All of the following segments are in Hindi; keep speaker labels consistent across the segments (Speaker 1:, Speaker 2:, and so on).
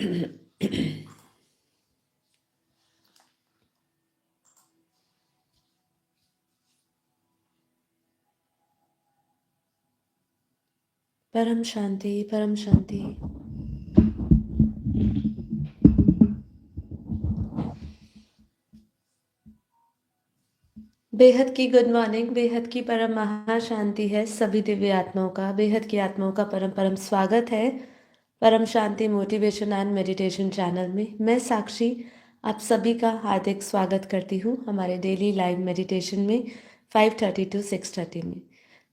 Speaker 1: परम शांति, परम शांति। बेहद की गुड मॉर्निंग, बेहद की परम महाशांति है सभी दिव्य आत्माओं का, बेहद की आत्माओं का परम परम स्वागत है परम शांति मोटिवेशन एंड मेडिटेशन चैनल में। मैं साक्षी आप सभी का हार्दिक स्वागत करती हूँ हमारे डेली लाइव मेडिटेशन में 5:30 to 6:30 में।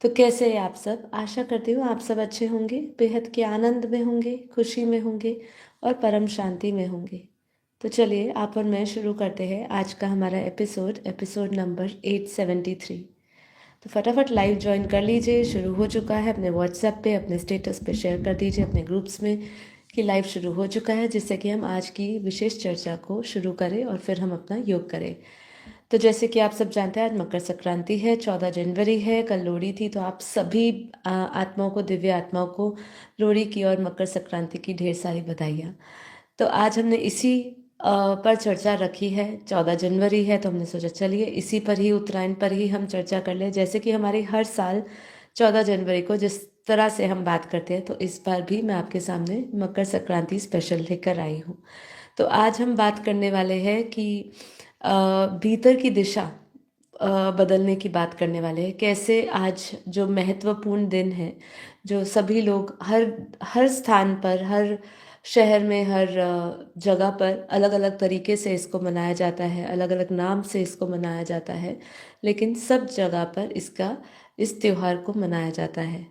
Speaker 1: तो कैसे हैं आप सब? आशा करती हूँ आप सब अच्छे होंगे, बेहद के आनंद में होंगे, खुशी में होंगे और परम शांति में होंगे। तो चलिए आप और मैं शुरू करते हैं आज का हमारा एपिसोड नंबर 873। तो फटाफट लाइव ज्वाइन कर लीजिए, शुरू हो चुका है। अपने व्हाट्सएप पे अपने स्टेटस पे शेयर कर दीजिए अपने ग्रुप्स में कि लाइव शुरू हो चुका है, जिससे कि हम आज की विशेष चर्चा को शुरू करें और फिर हम अपना योग करें। तो जैसे कि आप सब जानते हैं आज मकर संक्रांति है, 14 जनवरी है, कल लोहड़ी थी। तो आप सभी आत्माओं को, दिव्य आत्माओं को लोहड़ी की और मकर संक्रांति की ढेर सारी बधाइयाँ। तो आज हमने इसी पर चर्चा रखी है। 14 जनवरी है तो हमने सोचा चलिए इसी पर ही, उत्तरायण पर ही हम चर्चा कर लें। जैसे कि हमारी हर साल 14 जनवरी को जिस तरह से हम बात करते हैं, तो इस बार भी मैं आपके सामने मकर संक्रांति स्पेशल लेकर आई हूँ। तो आज हम बात करने वाले हैं कि भीतर की दिशा बदलने की बात करने वाले हैं। कैसे आज जो महत्वपूर्ण दिन है, जो सभी लोग हर हर स्थान पर, हर शहर में, हर जगह पर अलग अलग तरीके से इसको मनाया जाता है, अलग अलग नाम से इसको मनाया जाता है, लेकिन सब जगह पर इस त्योहार को मनाया जाता है।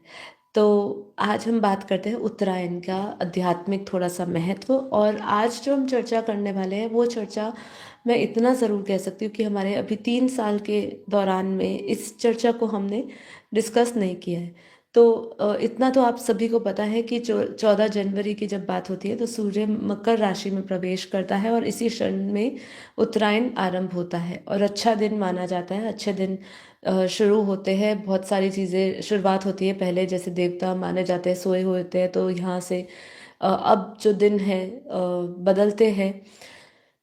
Speaker 1: तो आज हम बात करते हैं उत्तरायण का आध्यात्मिक थोड़ा सा महत्व। और आज जो हम चर्चा करने वाले हैं वो चर्चा, मैं इतना ज़रूर कह सकती हूँ कि हमारे अभी 3 साल के दौरान में इस चर्चा को हमने डिस्कस नहीं किया है। तो इतना तो आप सभी को पता है कि 14 जनवरी की जब बात होती है तो सूर्य मकर राशि में प्रवेश करता है और इसी क्षण में उत्तरायण आरंभ होता है और अच्छा दिन माना जाता है। अच्छे दिन शुरू होते हैं, बहुत सारी चीज़ें शुरुआत होती है। पहले जैसे देवता माने जाते हैं सोए हुए होते हैं, तो यहाँ से अब जो दिन है बदलते हैं।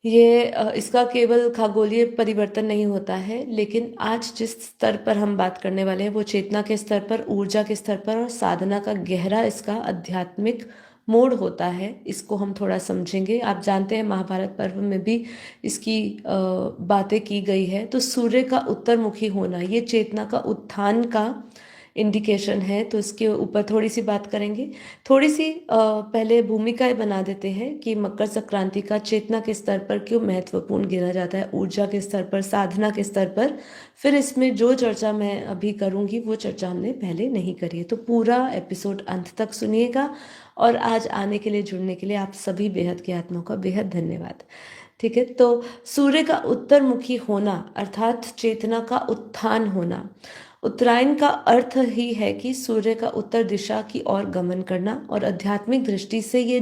Speaker 1: ये इसका केवल खगोलीय परिवर्तन नहीं होता है, लेकिन आज जिस स्तर पर हम बात करने वाले हैं वो चेतना के स्तर पर, ऊर्जा के स्तर पर और साधना का गहरा इसका आध्यात्मिक मोड़ होता है। इसको हम थोड़ा समझेंगे। आप जानते हैं महाभारत पर्व में भी इसकी बातें की गई है। तो सूर्य का उत्तरमुखी होना ये चेतना का उत्थान का इंडिकेशन है। तो इसके ऊपर थोड़ी सी बात करेंगे। थोड़ी सी पहले भूमिकाएं बना देते हैं कि मकर संक्रांति का चेतना के स्तर पर क्यों महत्वपूर्ण गिना जाता है, ऊर्जा के स्तर पर, साधना के स्तर पर। फिर इसमें जो चर्चा मैं अभी करूंगी वो चर्चा हमने पहले नहीं करी है। तो पूरा एपिसोड अंत तक सुनिएगा। और आज आने के लिए, जुड़ने के लिए आप सभी बेहद की आत्माओं का बेहद धन्यवाद। ठीक है। तो सूर्य का उत्तरमुखी होना अर्थात चेतना का उत्थान होना, उत्तरायण का अर्थ ही है कि सूर्य का उत्तर दिशा की ओर गमन करना। और आध्यात्मिक दृष्टि से ये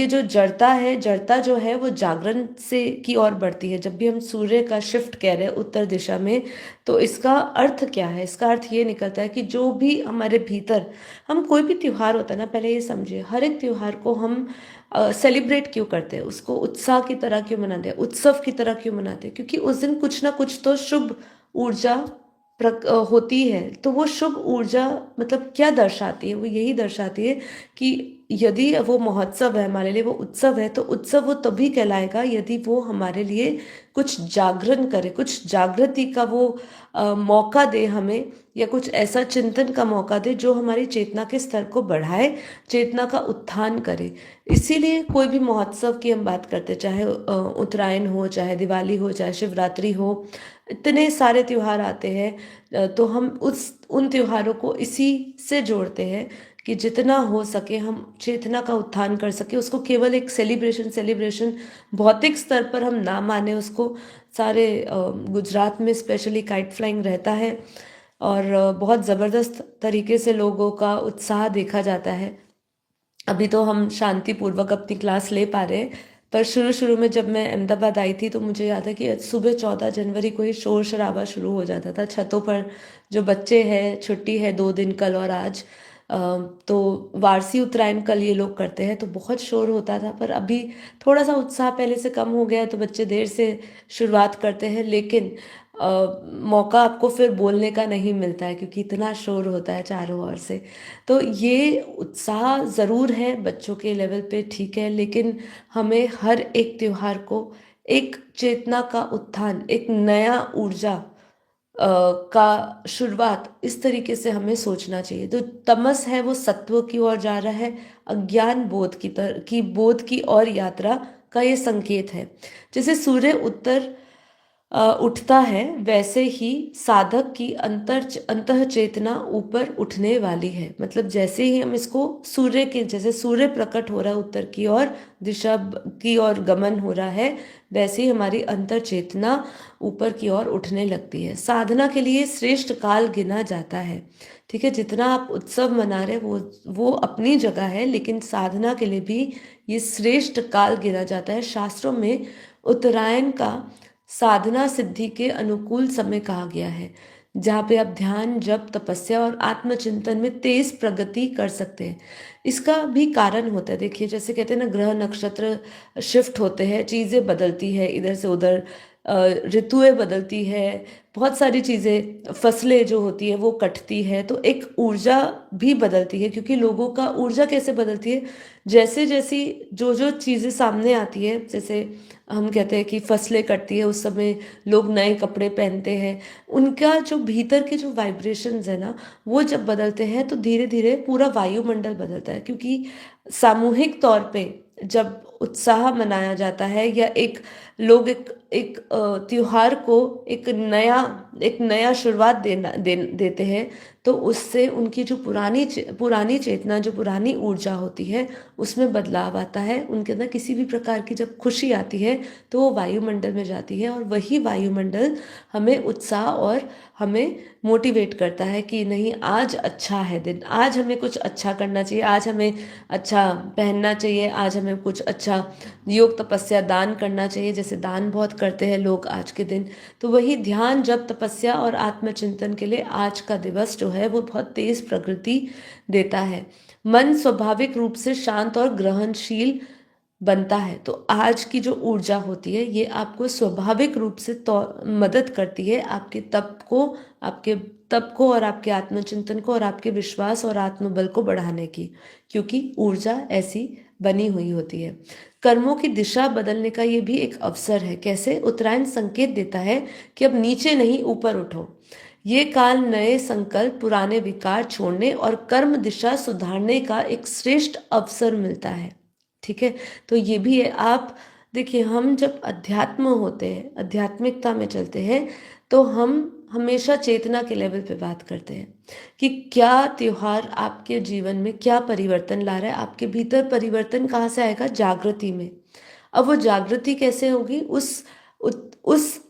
Speaker 1: जो जड़ता है, जड़ता जो है वो जागरण से की ओर बढ़ती है। जब भी हम सूर्य का शिफ्ट कह रहे हैं उत्तर दिशा में, तो इसका अर्थ क्या है? इसका अर्थ ये निकलता है कि जो भी हमारे भीतर, हम कोई भी त्योहार होता है ना, पहले ये समझिए, हर एक त्योहार को हम सेलिब्रेट क्यों करते हैं, उसको उत्साह की तरह क्यों मनाते हैं, उत्सव की तरह क्यों मनाते हैं? क्योंकि उस दिन कुछ ना कुछ तो शुभ ऊर्जा होती है। तो वो शुभ ऊर्जा मतलब क्या दर्शाती है? वो यही दर्शाती है कि यदि वो महोत्सव है हमारे लिए, वो उत्सव है, तो उत्सव वो तभी कहलाएगा यदि वो हमारे लिए कुछ जागरण करे, कुछ जागृति का वो मौका दे हमें, या कुछ ऐसा चिंतन का मौका दे जो हमारी चेतना के स्तर को बढ़ाए, चेतना का उत्थान करे। इसीलिए कोई भी महोत्सव की हम बात करते, चाहे उत्तरायण हो, चाहे दिवाली हो, चाहे शिवरात्रि हो, इतने सारे त्योहार आते हैं। तो हम उन त्योहारों को इसी से जोड़ते हैं कि जितना हो सके हम चेतना का उत्थान कर सके। उसको केवल एक सेलिब्रेशन भौतिक स्तर पर हम ना माने उसको। सारे गुजरात में स्पेशली काइट फ्लाइंग रहता है और बहुत ज़बरदस्त तरीके से लोगों का उत्साह देखा जाता है। अभी तो हम शांतिपूर्वक अपनी क्लास ले पा रहे हैं, पर शुरू शुरू में जब मैं अहमदाबाद आई थी तो मुझे याद है कि सुबह 14 जनवरी को ही शोर शराबा शुरू हो जाता था छतों पर। जो बच्चे हैं, छुट्टी है 2 दिन कल और आज, तो वारसी उत्तरायण कल ये लोग करते हैं, तो बहुत शोर होता था, पर अभी थोड़ा सा उत्साह पहले से कम हो गया है, तो बच्चे देर से शुरुआत करते हैं। लेकिन मौका आपको फिर बोलने का नहीं मिलता है, क्योंकि इतना शोर होता है चारों ओर से। तो ये उत्साह ज़रूर है बच्चों के लेवल पे, ठीक है, लेकिन हमें हर एक त्योहार को एक चेतना का उत्थान, एक नया ऊर्जा का शुरुआत, इस तरीके से हमें सोचना चाहिए। तो तमस है वो सत्व की ओर जा रहा है, अज्ञान बोध की ओर यात्रा का ये संकेत है। जैसे सूर्य उत्तर उठता है, वैसे ही साधक की अंतः चेतना ऊपर उठने वाली है। मतलब जैसे ही हम इसको सूर्य के, जैसे सूर्य प्रकट हो रहा है उत्तर की ओर, दिशा की ओर गमन हो रहा है, वैसे ही हमारी अंतर चेतना ऊपर की ओर उठने लगती है। साधना के लिए श्रेष्ठ काल गिना जाता है, ठीक है। जितना आप उत्सव मना रहे वो अपनी जगह है, लेकिन साधना के लिए भी ये श्रेष्ठ काल गिना जाता है। शास्त्रों में उत्तरायण का साधना सिद्धि के अनुकूल समय कहा गया है, जहाँ पे आप ध्यान, जप, तपस्या और आत्मचिंतन में तेज प्रगति कर सकते हैं। इसका भी कारण होता है, देखिए जैसे कहते हैं ना, ग्रह नक्षत्र शिफ्ट होते हैं, चीज़ें बदलती है इधर से उधर, ऋतुएं बदलती है, बहुत सारी चीज़ें, फसलें जो होती है वो कटती है, तो एक ऊर्जा भी बदलती है। क्योंकि लोगों का ऊर्जा कैसे बदलती है, जैसे जैसी जो जो चीज़ें सामने आती है, जैसे हम कहते हैं कि फसलें कटती है, उस समय लोग नए कपड़े पहनते हैं, उनका जो भीतर के जो वाइब्रेशंस है ना, वो जब बदलते हैं तो धीरे धीरे पूरा वायुमंडल बदलता है। क्योंकि सामूहिक तौर पे जब उत्साह मनाया जाता है, या एक लोग एक त्योहार को एक नया शुरुआत देते हैं, तो उससे उनकी जो पुरानी चेतना, जो पुरानी ऊर्जा होती है, उसमें बदलाव आता है। उनके अंदर किसी भी प्रकार की जब खुशी आती है तो वो वायुमंडल में जाती है, और वही वायुमंडल हमें उत्साह और हमें मोटिवेट करता है कि नहीं, आज अच्छा है दिन, आज हमें कुछ अच्छा करना चाहिए, आज हमें अच्छा पहनना चाहिए, आज हमें कुछ अच्छा योग, तपस्या, दान करना चाहिए। जैसे दान बहुत करते हैं लोग आज के दिन, तो वही ध्यान, जप, तपस्या और आत्मचिंतन के लिए आज का दिवस जो है वो बहुत तेज प्रकृति देता है। मन स्वाभाविक रूप से शांत और ग्रहणशील बनता है। तो आज की जो ऊर्जा होती है, ये आपको स्वाभाविक रूप से मदद करती है आपके तप को और आपके आत्मचिंतन को और आपके विश्वास और आत्मबल को बढ़ाने की, क्योंकि ऊर्जा ऐसी बनी हुई होती है। कर्मों की दिशा बदलने का ये भी एक अवसर है। कैसे? उत्तरायण संकेत देता है कि अब नीचे नहीं, ऊपर उठो। ये काल नए संकल्प, पुराने विकार छोड़ने और कर्म दिशा सुधारने का एक श्रेष्ठ अवसर मिलता है, ठीक है। तो ये भी है। आप देखिए, हम जब अध्यात्म होते हैं, आध्यात्मिकता में चलते हैं, तो हम हमेशा चेतना के लेवल पे बात करते हैं कि क्या त्योहार आपके जीवन में क्या परिवर्तन ला रहा है। आपके भीतर परिवर्तन कहाँ से आएगा? जागृति में। अब वो जागृति कैसे होगी? उस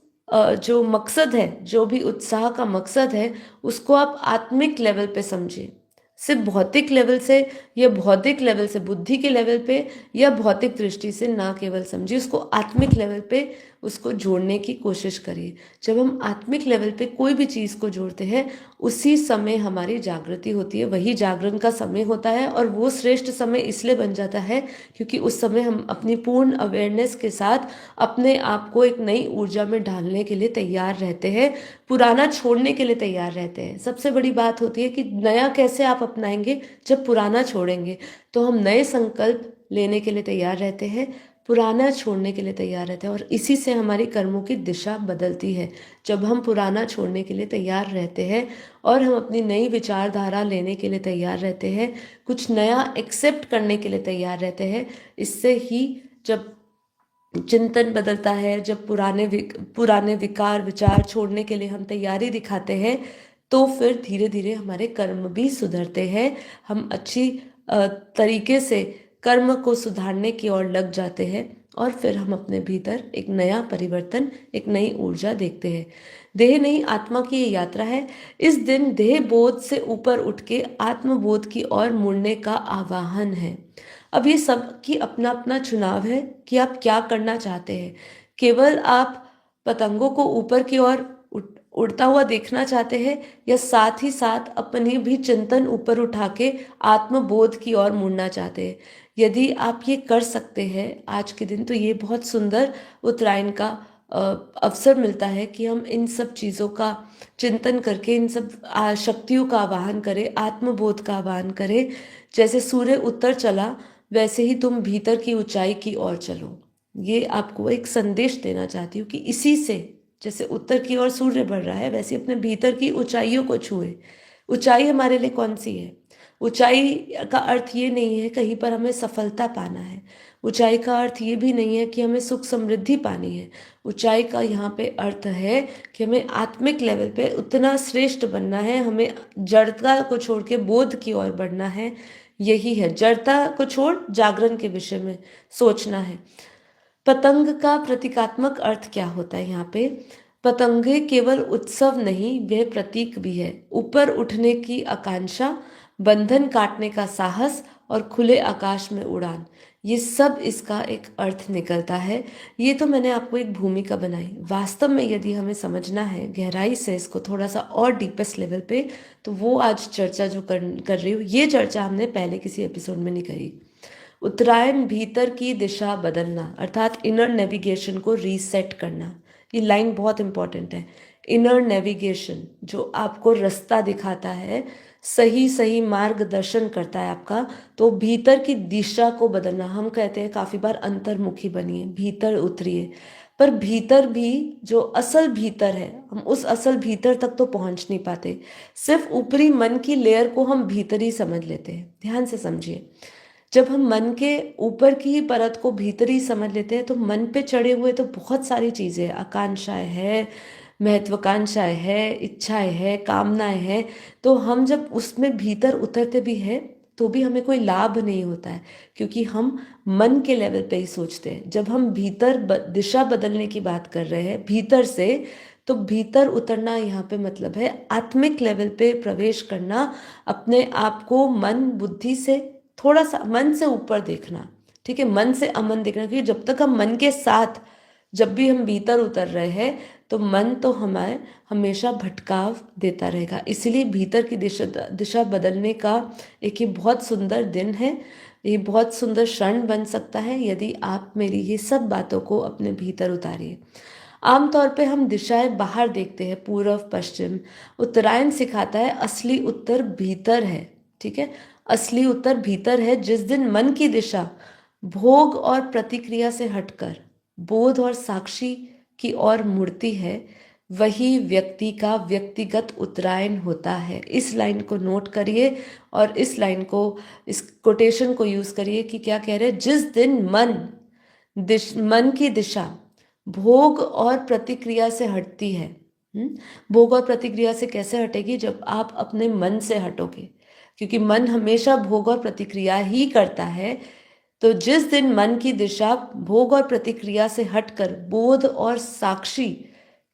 Speaker 1: जो मकसद है, जो भी उत्साह का मकसद है, उसको आप आत्मिक लेवल पे समझिए। सिर्फ भौतिक लेवल से, या भौतिक लेवल से बुद्धि के लेवल पे, या भौतिक दृष्टि से ना केवल समझिए, उसको आत्मिक लेवल पे उसको जोड़ने की कोशिश करिए। जब हम आत्मिक लेवल पे कोई भी चीज़ को जोड़ते हैं, उसी समय हमारी जागृति होती है, वही जागरण का समय होता है। और वो श्रेष्ठ समय इसलिए बन जाता है क्योंकि उस समय हम अपनी पूर्ण अवेयरनेस के साथ अपने आप को एक नई ऊर्जा में ढालने के लिए तैयार रहते हैं, पुराना छोड़ने के लिए तैयार रहते हैं। सबसे बड़ी बात होती है कि नया कैसे आप अपनाएंगे? जब पुराना छोड़ेंगे। तो हम नए संकल्प लेने के लिए तैयार रहते हैं, पुराना छोड़ने के लिए तैयार रहते हैं, और इसी से हमारी कर्मों की दिशा बदलती है। जब हम पुराना छोड़ने के लिए तैयार रहते हैं और हम अपनी नई विचारधारा लेने के लिए तैयार रहते हैं, कुछ नया एक्सेप्ट करने के लिए तैयार रहते हैं, इससे ही जब चिंतन बदलता है, जब पुराने विकार विचार छोड़ने के लिए हम तैयारी दिखाते हैं, तो फिर धीरे धीरे हमारे कर्म भी सुधरते हैं। हम अच्छी तरीके से कर्म को सुधारने की ओर लग जाते हैं, और फिर हम अपने भीतर एक नया परिवर्तन, एक नई ऊर्जा देखते हैं। देह नहीं, आत्मा की ये यात्रा है। इस दिन देह बोध से ऊपर उठ के आत्मबोध की ओर मुड़ने का आह्वान है। अब ये सब की अपना अपना चुनाव है कि आप क्या करना चाहते हैं। केवल आप पतंगों को ऊपर की ओर उड़ता हुआ देखना चाहते हैं, या साथ ही साथ अपनी भी चिंतन ऊपर उठा के आत्मबोध की ओर मुड़ना चाहते हैं? यदि आप ये कर सकते हैं आज के दिन, तो ये बहुत सुंदर उत्तरायण का अ, अवसर मिलता है कि हम इन सब चीज़ों का चिंतन करके इन सब शक्तियों का आवाहन करें, आत्मबोध का आवाहन करें। जैसे सूर्य उत्तर चला, वैसे ही तुम भीतर की ऊंचाई की ओर चलो। ये आपको एक संदेश देना चाहती हूँ कि इसी से, जैसे उत्तर की ओर सूर्य बढ़ रहा है, वैसे अपने भीतर की ऊंचाइयों को छुए। ऊंचाई हमारे लिए कौन सी है? ऊंचाई का अर्थ ये नहीं है कहीं पर हमें सफलता पाना है। ऊंचाई का अर्थ ये भी नहीं है कि हमें सुख समृद्धि पानी है। ऊंचाई का यहाँ पे अर्थ है कि हमें आत्मिक लेवल पे उतना श्रेष्ठ बनना है, हमें जड़ता को छोड़ के बोध की ओर बढ़ना है। यही है, जड़ता को छोड़ जागरण के विषय में सोचना है। पतंग का प्रतीकात्मक अर्थ क्या होता है यहाँ पे? पतंगे केवल उत्सव नहीं, वह प्रतीक भी है। ऊपर उठने की आकांक्षा, बंधन काटने का साहस और खुले आकाश में उड़ान, ये सब इसका एक अर्थ निकलता है। ये तो मैंने आपको एक भूमिका बनाई। वास्तव में यदि हमें समझना है गहराई से इसको, थोड़ा सा और डीपेस्ट लेवल पे, तो वो आज चर्चा जो कर रही हूँ, ये चर्चा हमने पहले किसी एपिसोड में नहीं करी। उत्तरायण भीतर की दिशा बदलना, अर्थात इनर नेविगेशन को रीसेट करना। ये लाइन बहुत इंपॉर्टेंट है। इनर नेविगेशन जो आपको रास्ता दिखाता है, सही सही मार्गदर्शन करता है आपका, तो भीतर की दिशा को बदलना। हम कहते हैं काफी बार अंतर्मुखी बनिए, भीतर उतरिए, पर भीतर भी जो असल भीतर है, हम उस असल भीतर तक तो पहुंच नहीं पाते। सिर्फ ऊपरी मन की लेयर को हम भीतर ही समझ लेते हैं। ध्यान से समझिए, जब हम मन के ऊपर की ही परत को भीतरी समझ लेते हैं, तो मन पे चढ़े हुए तो बहुत सारी चीज़ें, आकांक्षाएं है, महत्वाकांक्षाएं है, इच्छाएं है, कामनाएं हैं, तो हम जब उसमें भीतर उतरते भी हैं तो भी हमें कोई लाभ नहीं होता है, क्योंकि हम मन के लेवल पे ही सोचते हैं। जब हम भीतर दिशा बदलने की बात कर रहे हैं भीतर से, तो भीतर उतरना यहाँ पे मतलब है आत्मिक लेवल पे प्रवेश करना, अपने आप को मन बुद्धि से थोड़ा सा मन से ऊपर देखना। ठीक है, मन से अमन देखना, क्योंकि जब तक हम मन के साथ, जब भी हम भीतर उतर रहे हैं, तो मन तो हमारे हमेशा भटकाव देता रहेगा। इसलिए भीतर की दिशा बदलने का एक ये बहुत सुंदर दिन है, ये बहुत सुंदर क्षण बन सकता है यदि आप मेरी ये सब बातों को अपने भीतर उतारिए। आमतौर पे हम दिशाएं बाहर देखते हैं, पूर्व पश्चिम। उत्तरायण सिखाता है असली उत्तर भीतर है। ठीक है, असली उत्तर भीतर है। जिस दिन मन की दिशा भोग और प्रतिक्रिया से हटकर बोध और साक्षी की ओर मुड़ती है, वही व्यक्ति का व्यक्तिगत उत्तरायण होता है। इस लाइन को नोट करिए और इस लाइन को, इस कोटेशन को यूज करिए कि क्या कह रहे हैं। जिस दिन मन की दिशा भोग और प्रतिक्रिया से हटती है। भोग और प्रतिक्रिया से कैसे हटेगी? जब आप अपने मन से हटोगे, क्योंकि मन हमेशा भोग और प्रतिक्रिया ही करता है। तो जिस दिन मन की दिशा भोग और प्रतिक्रिया से हटकर बोध और साक्षी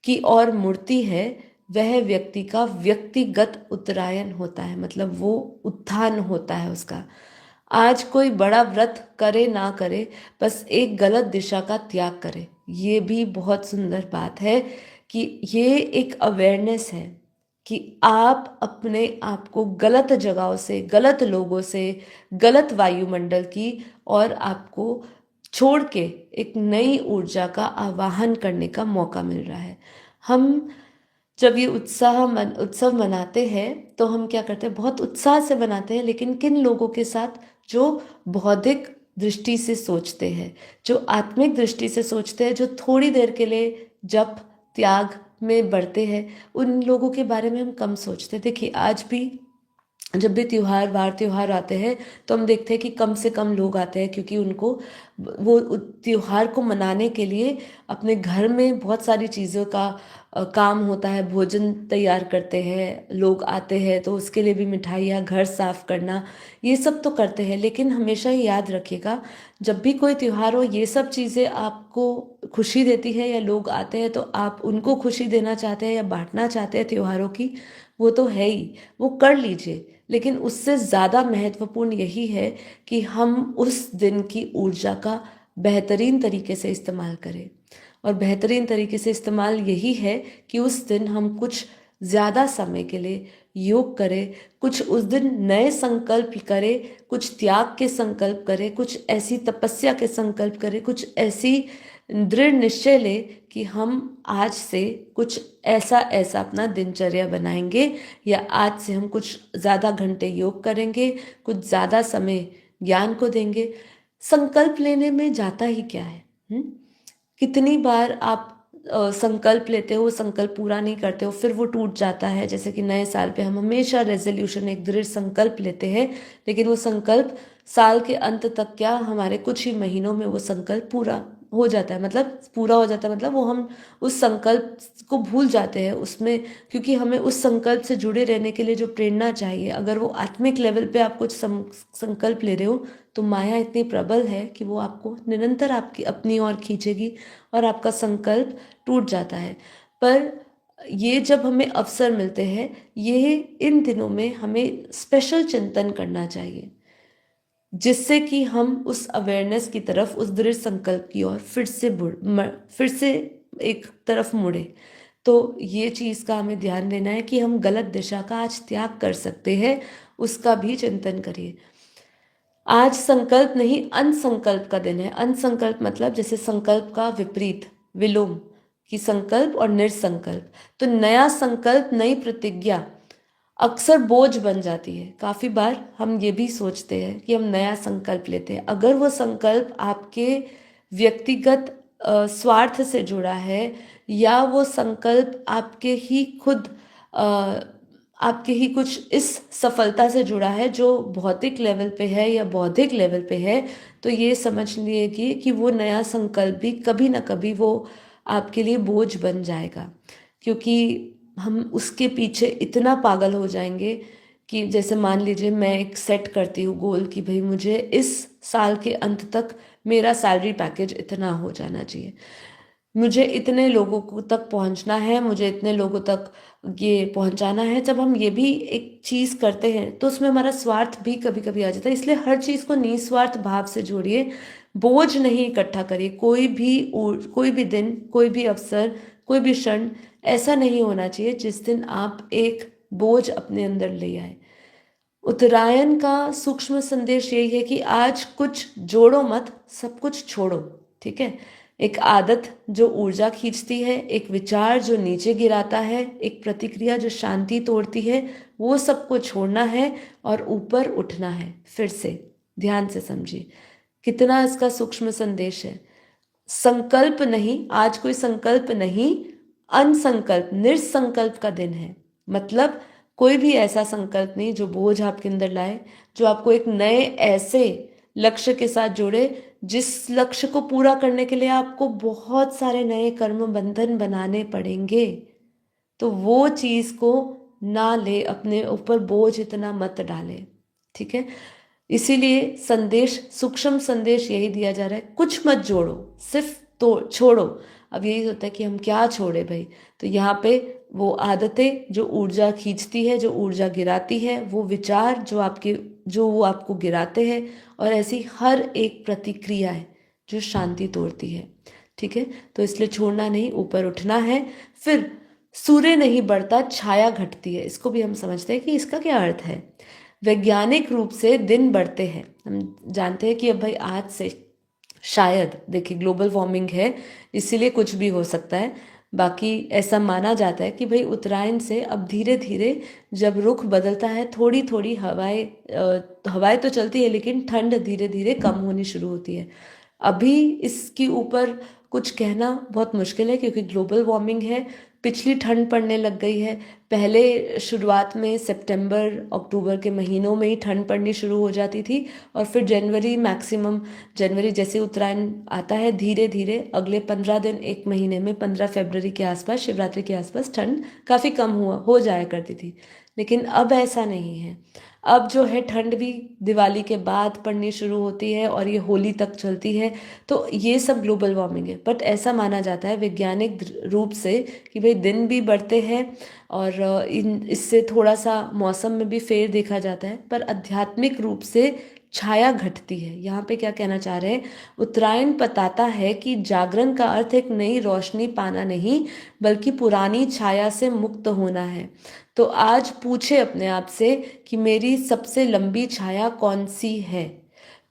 Speaker 1: की ओर मुड़ती है, वह व्यक्ति का व्यक्तिगत उत्तरायण होता है, मतलब वो उत्थान होता है उसका। आज कोई बड़ा व्रत करे ना करे, बस एक गलत दिशा का त्याग करे। ये भी बहुत सुंदर बात है कि ये एक अवेयरनेस है कि आप अपने आप को गलत जगहों से, गलत लोगों से, गलत वायुमंडल की और आपको छोड़ के एक नई ऊर्जा का आवाहन करने का मौका मिल रहा है। हम जब ये उत्सव मनाते हैं, तो हम क्या करते हैं? बहुत उत्साह से मनाते हैं, लेकिन किन लोगों के साथ? जो बौद्धिक दृष्टि से सोचते हैं, जो आत्मिक दृष्टि से सोचते हैं, जो थोड़ी देर के लिए जप त्याग में बढ़ते हैं, उन लोगों के बारे में हम कम सोचते हैं। देखिए, आज भी जब भी त्योहार आते हैं, तो हम देखते हैं कि कम से कम लोग आते हैं, क्योंकि उनको वो त्योहार को मनाने के लिए अपने घर में बहुत सारी चीज़ों का काम होता है। भोजन तैयार करते हैं, लोग आते हैं, तो उसके लिए भी मिठाइयाँ, घर साफ करना, ये सब तो करते हैं। लेकिन हमेशा ही याद रखिएगा, जब भी कोई त्योहार हो, ये सब चीज़ें आपको खुशी देती है, या लोग आते हैं तो आप उनको खुशी देना चाहते हैं या बांटना चाहते हैं त्योहारों की, वो तो है ही, वो कर लीजिए। लेकिन उससे ज़्यादा महत्वपूर्ण यही है कि हम उस दिन की ऊर्जा का बेहतरीन तरीके से इस्तेमाल करें। और बेहतरीन तरीके से इस्तेमाल यही है कि उस दिन हम कुछ ज़्यादा समय के लिए योग करें, कुछ उस दिन नए संकल्प करें, कुछ त्याग के संकल्प करें, कुछ ऐसी तपस्या के संकल्प करें, कुछ ऐसी दृढ़ निश्चय ले कि हम आज से कुछ ऐसा ऐसा अपना दिनचर्या बनाएंगे, या आज से हम कुछ ज़्यादा घंटे योग करेंगे, कुछ ज़्यादा समय ज्ञान को देंगे। संकल्प लेने में जाता ही क्या है? कितनी बार आप संकल्प लेते हो, वो संकल्प पूरा नहीं करते हो, फिर वो टूट जाता है। जैसे कि नए साल पे हम हमेशा रेजोल्यूशन, एक दृढ़ संकल्प लेते हैं, लेकिन वो संकल्प साल के अंत तक क्या, हमारे कुछ ही महीनों में वो संकल्प पूरा हो जाता है। मतलब पूरा हो जाता है मतलब वो हम उस संकल्प को भूल जाते हैं उसमें, क्योंकि हमें उस संकल्प से जुड़े रहने के लिए जो प्रेरणा चाहिए, अगर वो आत्मिक लेवल पे आप कुछ संकल्प ले रहे हो, तो माया इतनी प्रबल है कि वो आपको निरंतर आपकी अपनी ओर खींचेगी और आपका संकल्प टूट जाता है। पर ये जब हमें अवसर मिलते हैं, ये इन दिनों में हमें स्पेशल चिंतन करना चाहिए, जिससे कि हम उस अवेयरनेस की तरफ, उस दृढ़ संकल्प की ओर फिर से एक तरफ मुड़े। तो ये चीज़ का हमें ध्यान देना है कि हम गलत दिशा का आज त्याग कर सकते हैं, उसका भी चिंतन करिए। आज संकल्प नहीं, अनसंकल्प का दिन है। अनसंकल्प मतलब जैसे संकल्प का विपरीत, विलोम, कि संकल्प और निरसंकल्प। तो नया संकल्प, नई प्रतिज्ञा अक्सर बोझ बन जाती है। काफी बार हम ये भी सोचते हैं कि हम नया संकल्प लेते हैं, अगर वो संकल्प आपके व्यक्तिगत स्वार्थ से जुड़ा है, या वो संकल्प आपके ही कुछ इस सफलता से जुड़ा है जो भौतिक लेवल पे है या बौद्धिक लेवल पे है, तो ये समझ लीजिए कि वो नया संकल्प भी कभी ना कभी वो आपके लिए बोझ बन जाएगा, क्योंकि हम उसके पीछे इतना पागल हो जाएंगे कि जैसे मान लीजिए मैं एक सेट करती हूँ गोल कि भाई मुझे इस साल के अंत तक मेरा सैलरी पैकेज इतना हो जाना चाहिए, मुझे इतने लोगों को तक पहुंचना है, मुझे इतने लोगों तक ये पहुंचाना है। जब हम ये भी एक चीज़ करते हैं तो उसमें हमारा स्वार्थ भी कभी कभी आ जाता है। इसलिए हर चीज़ को निस्वार्थ भाव से जोड़िए, बोझ नहीं इकट्ठा करिए। कोई भी दिन, कोई भी अवसर, कोई भी क्षण ऐसा नहीं होना चाहिए जिस दिन आप एक बोझ अपने अंदर ले आए। उत्तरायण का सूक्ष्म संदेश यही है कि आज कुछ जोड़ो मत, सब कुछ छोड़ो। ठीक है, एक आदत जो ऊर्जा खींचती है, एक विचार जो नीचे गिराता है, एक प्रतिक्रिया जो शांति तोड़ती है, वो सबको छोड़ना है और ऊपर उठना है। फिर से ध्यान से समझिए कितना इसका सूक्ष्म संदेश है। संकल्प नहीं, आज कोई संकल्प नहीं, अनसंकल्प, निरसंकल्प का दिन है। मतलब कोई भी ऐसा संकल्प नहीं जो बोझ आपके अंदर लाए, जो आपको एक नए ऐसे लक्ष्य के साथ जोड़े जिस लक्ष्य को पूरा करने के लिए आपको बहुत सारे नए कर्म बंधन बनाने पड़ेंगे। तो वो चीज को ना ले, अपने ऊपर बोझ इतना मत डाले। ठीक है, इसीलिए संदेश, सूक्ष्म संदेश यही दिया जा रहा है, कुछ मत जोड़ो, सिर्फ तो छोड़ो। अब यही होता है कि हम क्या छोड़े भाई, तो यहाँ पे वो आदतें जो ऊर्जा खींचती है, जो ऊर्जा गिराती है, वो विचार जो वो आपको गिराते हैं, और ऐसी हर एक प्रतिक्रिया है जो शांति तोड़ती है। ठीक है, तो इसलिए छोड़ना नहीं, ऊपर उठना है। फिर सूर्य नहीं बढ़ता, छाया घटती है। इसको भी हम समझते हैं कि इसका क्या अर्थ है। वैज्ञानिक रूप से दिन बढ़ते हैं, हम जानते हैं कि अब भाई आज से शायद, देखिए ग्लोबल वार्मिंग है इसीलिए कुछ भी हो सकता है, बाकी ऐसा माना जाता है कि भाई उत्तरायण से अब धीरे धीरे जब रुख बदलता है, थोड़ी थोड़ी हवाएं तो चलती है, लेकिन ठंड धीरे धीरे कम होनी शुरू होती है। अभी इसके ऊपर कुछ कहना बहुत मुश्किल है, क्योंकि ग्लोबल वार्मिंग है, पिछली ठंड पड़ने लग गई है। पहले शुरुआत में सितंबर अक्टूबर के महीनों में ही ठंड पड़नी शुरू हो जाती थी, और फिर जनवरी, मैक्सिमम जनवरी जैसे उत्तरायण आता है, धीरे धीरे अगले 15 दिन, एक महीने में 15 फरवरी के आसपास, शिवरात्रि के आसपास ठंड काफ़ी कम हो जाया करती थी। लेकिन अब ऐसा नहीं है। अब जो है ठंड भी दिवाली के बाद पड़नी शुरू होती है और ये होली तक चलती है। तो ये सब ग्लोबल वार्मिंग है, बट ऐसा माना जाता है वैज्ञानिक रूप से कि भाई दिन भी बढ़ते हैं, और इससे थोड़ा सा मौसम में भी फेर देखा जाता है। पर आध्यात्मिक रूप से छाया घटती है। यहाँ पे क्या कहना चाह रहे हैं, उत्तरायण बताता है कि जागरण का अर्थ एक नई रोशनी पाना नहीं, बल्कि पुरानी छाया से मुक्त होना है। तो आज पूछे अपने आप से कि मेरी सबसे लंबी छाया कौन सी है।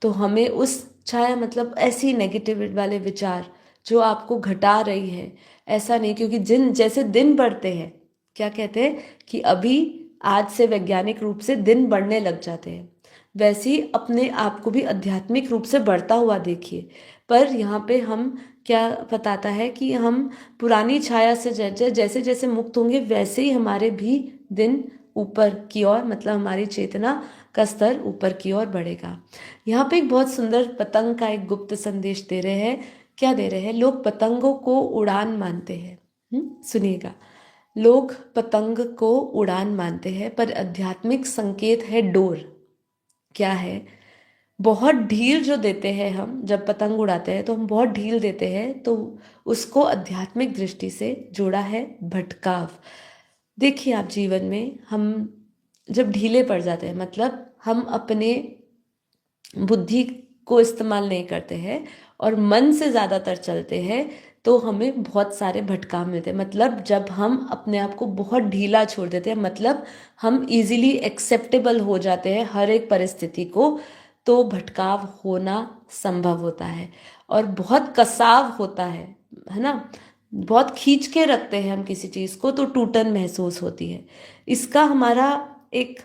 Speaker 1: तो हमें उस छाया मतलब ऐसी नेगेटिव वाले विचार जो आपको घटा रही है, ऐसा नहीं, क्योंकि जिन जैसे दिन बढ़ते हैं, क्या कहते हैं कि अभी आज से वैज्ञानिक रूप से दिन बढ़ने लग जाते हैं, वैसे ही अपने आप को भी आध्यात्मिक रूप से बढ़ता हुआ देखिए। पर यहाँ पे हम क्या बताता है कि हम पुरानी छाया से जैसे जैसे जैसे मुक्त होंगे, वैसे ही हमारे भी दिन ऊपर की ओर, मतलब हमारी चेतना का स्तर ऊपर की ओर बढ़ेगा। यहाँ पे एक बहुत सुंदर पतंग का एक गुप्त संदेश दे रहे हैं। क्या दे रहे हैं, लोग पतंगों को उड़ान मानते हैं। सुनिएगा, लोग पतंग को उड़ान मानते हैं, पर आध्यात्मिक संकेत है डोर। क्या है, बहुत ढील जो देते हैं हम जब पतंग उड़ाते हैं, तो हम बहुत ढील देते हैं, तो उसको आध्यात्मिक दृष्टि से जोड़ा है भटकाव। देखिए, आप जीवन में हम जब ढीले पड़ जाते हैं, मतलब हम अपने बुद्धि को इस्तेमाल नहीं करते हैं और मन से ज़्यादातर चलते हैं, तो हमें बहुत सारे भटकाव मिलते हैं। मतलब जब हम अपने आप को बहुत ढीला छोड़ देते हैं, मतलब हम इजीली एक्सेप्टेबल हो जाते हैं हर एक परिस्थिति को, तो भटकाव होना संभव होता है और बहुत कसाव होता है ना। बहुत खींच के रखते हैं हम किसी चीज़ को, तो टूटन महसूस होती है। इसका हमारा एक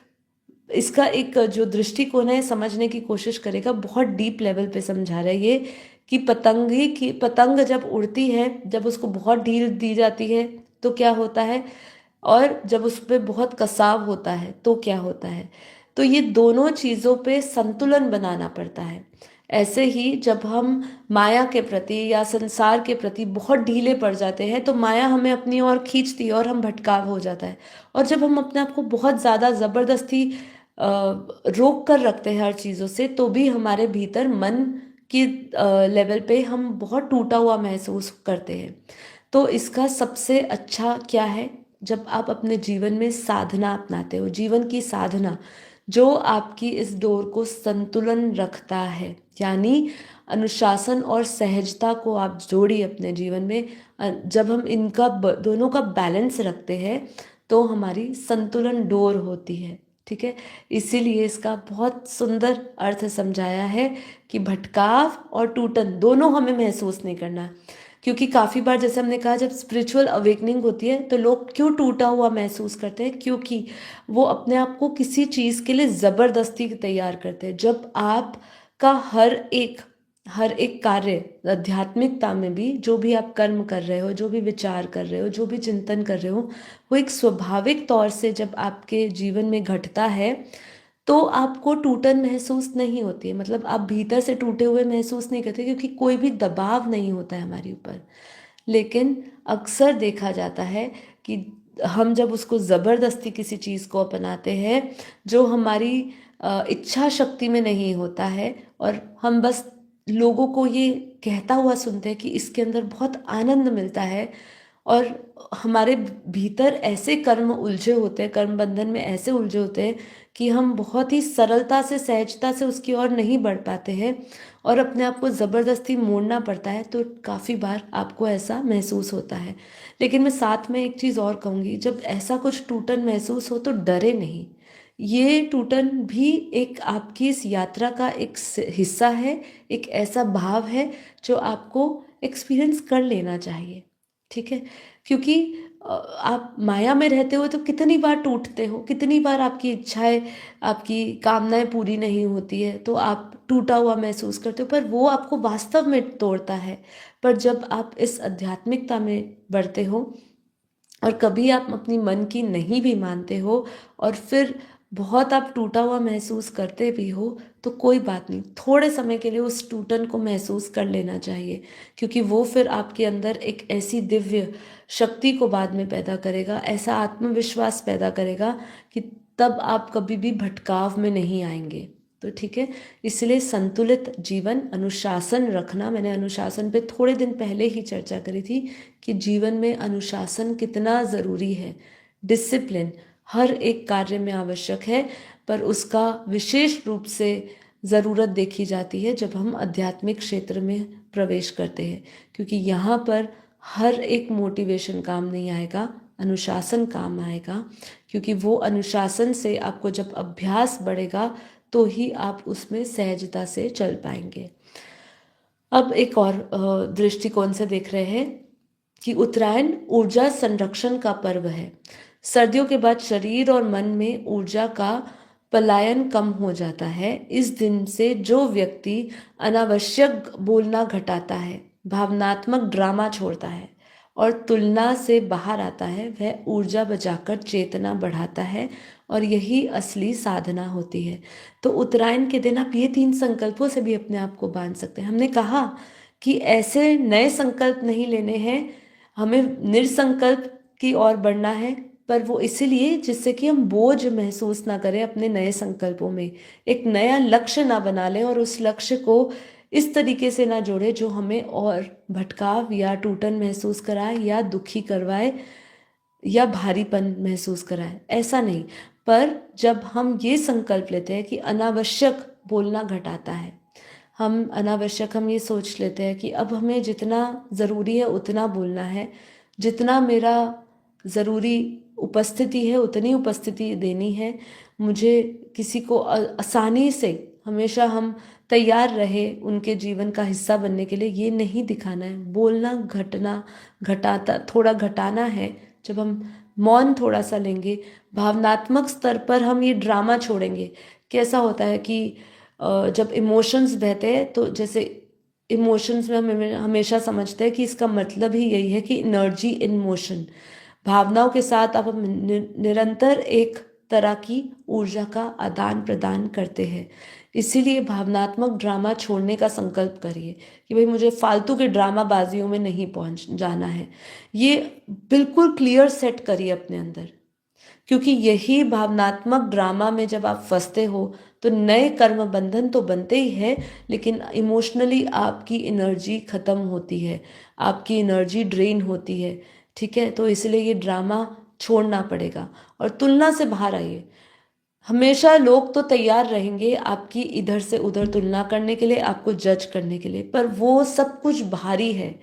Speaker 1: इसका एक जो दृष्टिकोण है, समझने की कोशिश करेगा, बहुत डीप लेवल पे समझा रहा है ये कि पतंग जब उड़ती है, जब उसको बहुत ढील दी जाती है तो क्या होता है, और जब उस पर बहुत कसाव होता है तो क्या होता है। तो ये दोनों चीज़ों पे संतुलन बनाना पड़ता है। ऐसे ही जब हम माया के प्रति या संसार के प्रति बहुत ढीले पड़ जाते हैं, तो माया हमें अपनी ओर खींचती है और हम भटकाव हो जाता है। और जब हम अपने आप को बहुत ज़्यादा ज़बरदस्ती रोक कर रखते हैं हर चीज़ों से, तो भी हमारे भीतर मन की लेवल पे हम बहुत टूटा हुआ महसूस करते हैं। तो इसका सबसे अच्छा क्या है, जब आप अपने जीवन में साधना अपनाते हो, जीवन की साधना जो आपकी इस डोर को संतुलन रखता है, यानी अनुशासन और सहजता को आप जोड़िए अपने जीवन में। जब हम इनका दोनों का बैलेंस रखते हैं, तो हमारी संतुलन डोर होती है। ठीक है, इसीलिए इसका बहुत सुंदर अर्थ समझाया है कि भटकाव और टूटन दोनों हमें महसूस नहीं करना है। क्योंकि काफ़ी बार, जैसे हमने कहा, जब स्पिरिचुअल अवेकनिंग होती है, तो लोग क्यों टूटा हुआ महसूस करते हैं, क्योंकि वो अपने आप को किसी चीज़ के लिए ज़बरदस्ती तैयार करते हैं। जब आपका हर एक कार्य आध्यात्मिकता में भी, जो भी आप कर्म कर रहे हो, जो भी विचार कर रहे हो, जो भी चिंतन कर रहे हो, वो एक स्वाभाविक तौर से जब आपके जीवन में घटता है, तो आपको टूटन महसूस नहीं होती है। मतलब आप भीतर से टूटे हुए महसूस नहीं करते, क्योंकि कोई भी दबाव नहीं होता है हमारे ऊपर। लेकिन अक्सर देखा जाता है कि हम जब उसको ज़बरदस्ती किसी चीज़ को अपनाते हैं, जो हमारी इच्छा शक्ति में नहीं होता है, और हम बस लोगों को ये कहता हुआ सुनते हैं कि इसके अंदर बहुत आनंद मिलता है, और हमारे भीतर ऐसे कर्म उलझे होते हैं, कर्म बंधन में ऐसे उलझे होते हैं कि हम बहुत ही सरलता से, सहजता से उसकी ओर नहीं बढ़ पाते हैं, और अपने आप को ज़बरदस्ती मोड़ना पड़ता है। तो काफ़ी बार आपको ऐसा महसूस होता है। लेकिन मैं साथ में एक चीज़ और कहूँगी, जब ऐसा कुछ टूटन महसूस हो तो डरे नहीं। ये टूटन भी एक आपकी इस यात्रा का एक हिस्सा है, एक ऐसा भाव है जो आपको एक्सपीरियंस कर लेना चाहिए। ठीक है, क्योंकि आप माया में रहते हो तो कितनी बार टूटते हो, कितनी बार आपकी इच्छाएं, आपकी कामनाएं पूरी नहीं होती है, तो आप टूटा हुआ महसूस करते हो, पर वो आपको वास्तव में तोड़ता है। पर जब आप इस आध्यात्मिकता में बढ़ते हो, और कभी आप अपनी मन की नहीं भी मानते हो, और फिर बहुत आप टूटा हुआ महसूस करते भी हो, तो कोई बात नहीं, थोड़े समय के लिए उस टूटन को महसूस कर लेना चाहिए, क्योंकि वो फिर आपके अंदर एक ऐसी दिव्य शक्ति को बाद में पैदा करेगा, ऐसा आत्मविश्वास पैदा करेगा कि तब आप कभी भी भटकाव में नहीं आएंगे। तो ठीक है, इसलिए संतुलित जीवन, अनुशासन रखना, मैंने अनुशासन पे थोड़े दिन पहले ही चर्चा करी थी कि जीवन में अनुशासन कितना ज़रूरी है। डिसिप्लिन हर एक कार्य में आवश्यक है, पर उसका विशेष रूप से ज़रूरत देखी जाती है जब हम आध्यात्मिक क्षेत्र में प्रवेश करते हैं, क्योंकि यहाँ पर हर एक मोटिवेशन काम नहीं आएगा, अनुशासन काम आएगा, क्योंकि वो अनुशासन से आपको जब अभ्यास बढ़ेगा तो ही आप उसमें सहजता से चल पाएंगे। अब एक और दृष्टिकोण से देख रहे हैं कि उत्तरायण ऊर्जा संरक्षण का पर्व है। सर्दियों के बाद शरीर और मन में ऊर्जा का पलायन कम हो जाता है। इस दिन से जो व्यक्ति अनावश्यक बोलना घटाता है, भावनात्मक ड्रामा छोड़ता है और तुलना से बाहर आता है, वह ऊर्जा बचाकर चेतना बढ़ाता है और यही असली साधना होती है। तो उत्तरायण के दिन आप ये 3 संकल्पों से भी अपने आप को बांध सकते हैं। हमने कहा कि ऐसे नए संकल्प नहीं लेने हैं, हमें निरसंकल्प की ओर बढ़ना है, पर वो इसीलिए जिससे कि हम बोझ महसूस ना करें अपने नए संकल्पों में, एक नया लक्ष्य ना बना लें और उस लक्ष्य को इस तरीके से ना जोड़े जो हमें और भटकाव या टूटन महसूस कराए या दुखी करवाए या भारीपन महसूस कराए, ऐसा नहीं। पर जब हम ये संकल्प लेते हैं कि अनावश्यक बोलना घटाता है, हम ये सोच लेते हैं कि अब हमें जितना ज़रूरी है उतना बोलना है, जितना मेरा ज़रूरी उपस्थिति है उतनी उपस्थिति देनी है, मुझे किसी को आसानी से हमेशा हम तैयार रहे उनके जीवन का हिस्सा बनने के लिए, ये नहीं दिखाना है। बोलना घटाता थोड़ा घटाना है। जब हम मौन थोड़ा सा लेंगे, भावनात्मक स्तर पर हम ये ड्रामा छोड़ेंगे। कैसा होता है कि जब इमोशंस बहते हैं, तो जैसे इमोशंस में हम हमेशा समझते हैं कि इसका मतलब ही यही है कि एनर्जी इन मोशन, भावनाओं के साथ आप निरंतर एक तरह की ऊर्जा का आदान प्रदान करते हैं। इसीलिए भावनात्मक ड्रामा छोड़ने का संकल्प करिए कि भाई मुझे फालतू के ड्रामाबाजियों में नहीं पहुंच जाना है। ये बिल्कुल क्लियर सेट करिए अपने अंदर, क्योंकि यही भावनात्मक ड्रामा में जब आप फंसते हो तो नए कर्म बंधन तो बनते ही है, लेकिन इमोशनली आपकी एनर्जी खत्म होती है, आपकी एनर्जी ड्रेन होती है। ठीक है, तो इसलिए ये ड्रामा छोड़ना पड़ेगा और तुलना से बाहर आइए। हमेशा लोग तो तैयार रहेंगे आपकी इधर से उधर तुलना करने के लिए, आपको जज करने के लिए, पर वो सब कुछ बाहरी है,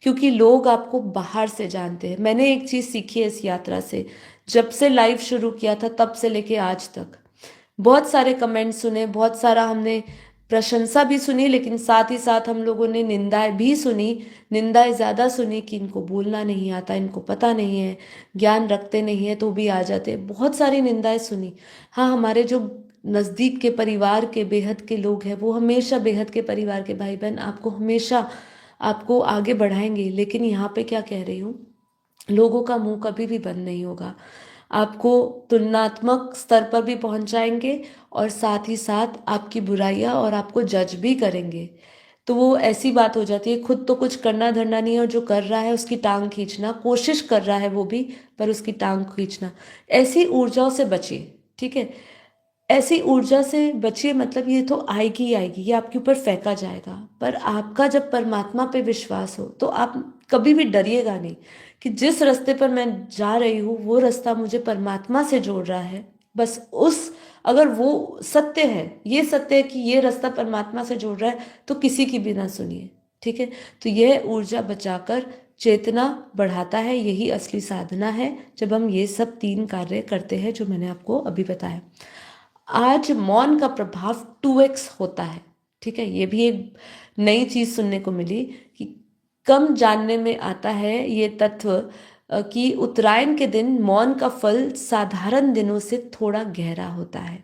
Speaker 1: क्योंकि लोग आपको बाहर से जानते हैं। मैंने एक चीज़ सीखी है इस यात्रा से, जब से लाइव शुरू किया था तब से लेके आज तक बहुत सारे कमेंट सुने, बहुत सारा हमने प्रशंसा भी सुनी, लेकिन साथ ही साथ हम लोगों ने निंदाएं भी सुनी। निंदाएं ज़्यादा सुनी कि इनको बोलना नहीं आता, इनको पता नहीं है, ज्ञान रखते नहीं है तो भी आ जाते, बहुत सारी निंदाएं सुनी। हाँ, हमारे जो नज़दीक के परिवार के बेहद के लोग हैं, वो हमेशा बेहद के परिवार के भाई बहन आपको हमेशा आपको आगे बढ़ाएंगे, लेकिन यहाँ पे क्या कह रही हूँ, लोगों का मुंह कभी भी बंद नहीं होगा, आपको तुलनात्मक स्तर पर भी पहुंचाएंगे और साथ ही साथ आपकी बुराइयां और आपको जज भी करेंगे। तो वो ऐसी बात हो जाती है, खुद तो कुछ करना धरना नहीं है और जो कर रहा है उसकी टांग खींचना, कोशिश कर रहा है वो भी, पर उसकी टांग खींचना। ऐसी ऊर्जाओं से बचिए। ठीक है, ऐसी ऊर्जा से बचिए, मतलब ये तो आएगी ही आएगी, ये आपके ऊपर फेंका जाएगा, पर आपका जब परमात्मा पे विश्वास हो तो आप कभी भी डरिएगा नहीं कि जिस रास्ते पर मैं जा रही हूँ वो रास्ता मुझे परमात्मा से जोड़ रहा है। बस उस अगर वो सत्य है, ये सत्य है कि ये रास्ता परमात्मा से जोड़ रहा है, तो किसी की भी ना सुनिए। ठीक है, तो यह ऊर्जा बचाकर चेतना बढ़ाता है, यही असली साधना है जब हम ये सब 3 कार्य करते हैं जो मैंने आपको अभी बताया। आज मौन का प्रभाव 2x होता है। ठीक है, ये भी एक नई चीज सुनने को मिली कि कम जानने में आता है ये तत्व कि उत्तरायण के दिन मौन का फल साधारण दिनों से थोड़ा गहरा होता है।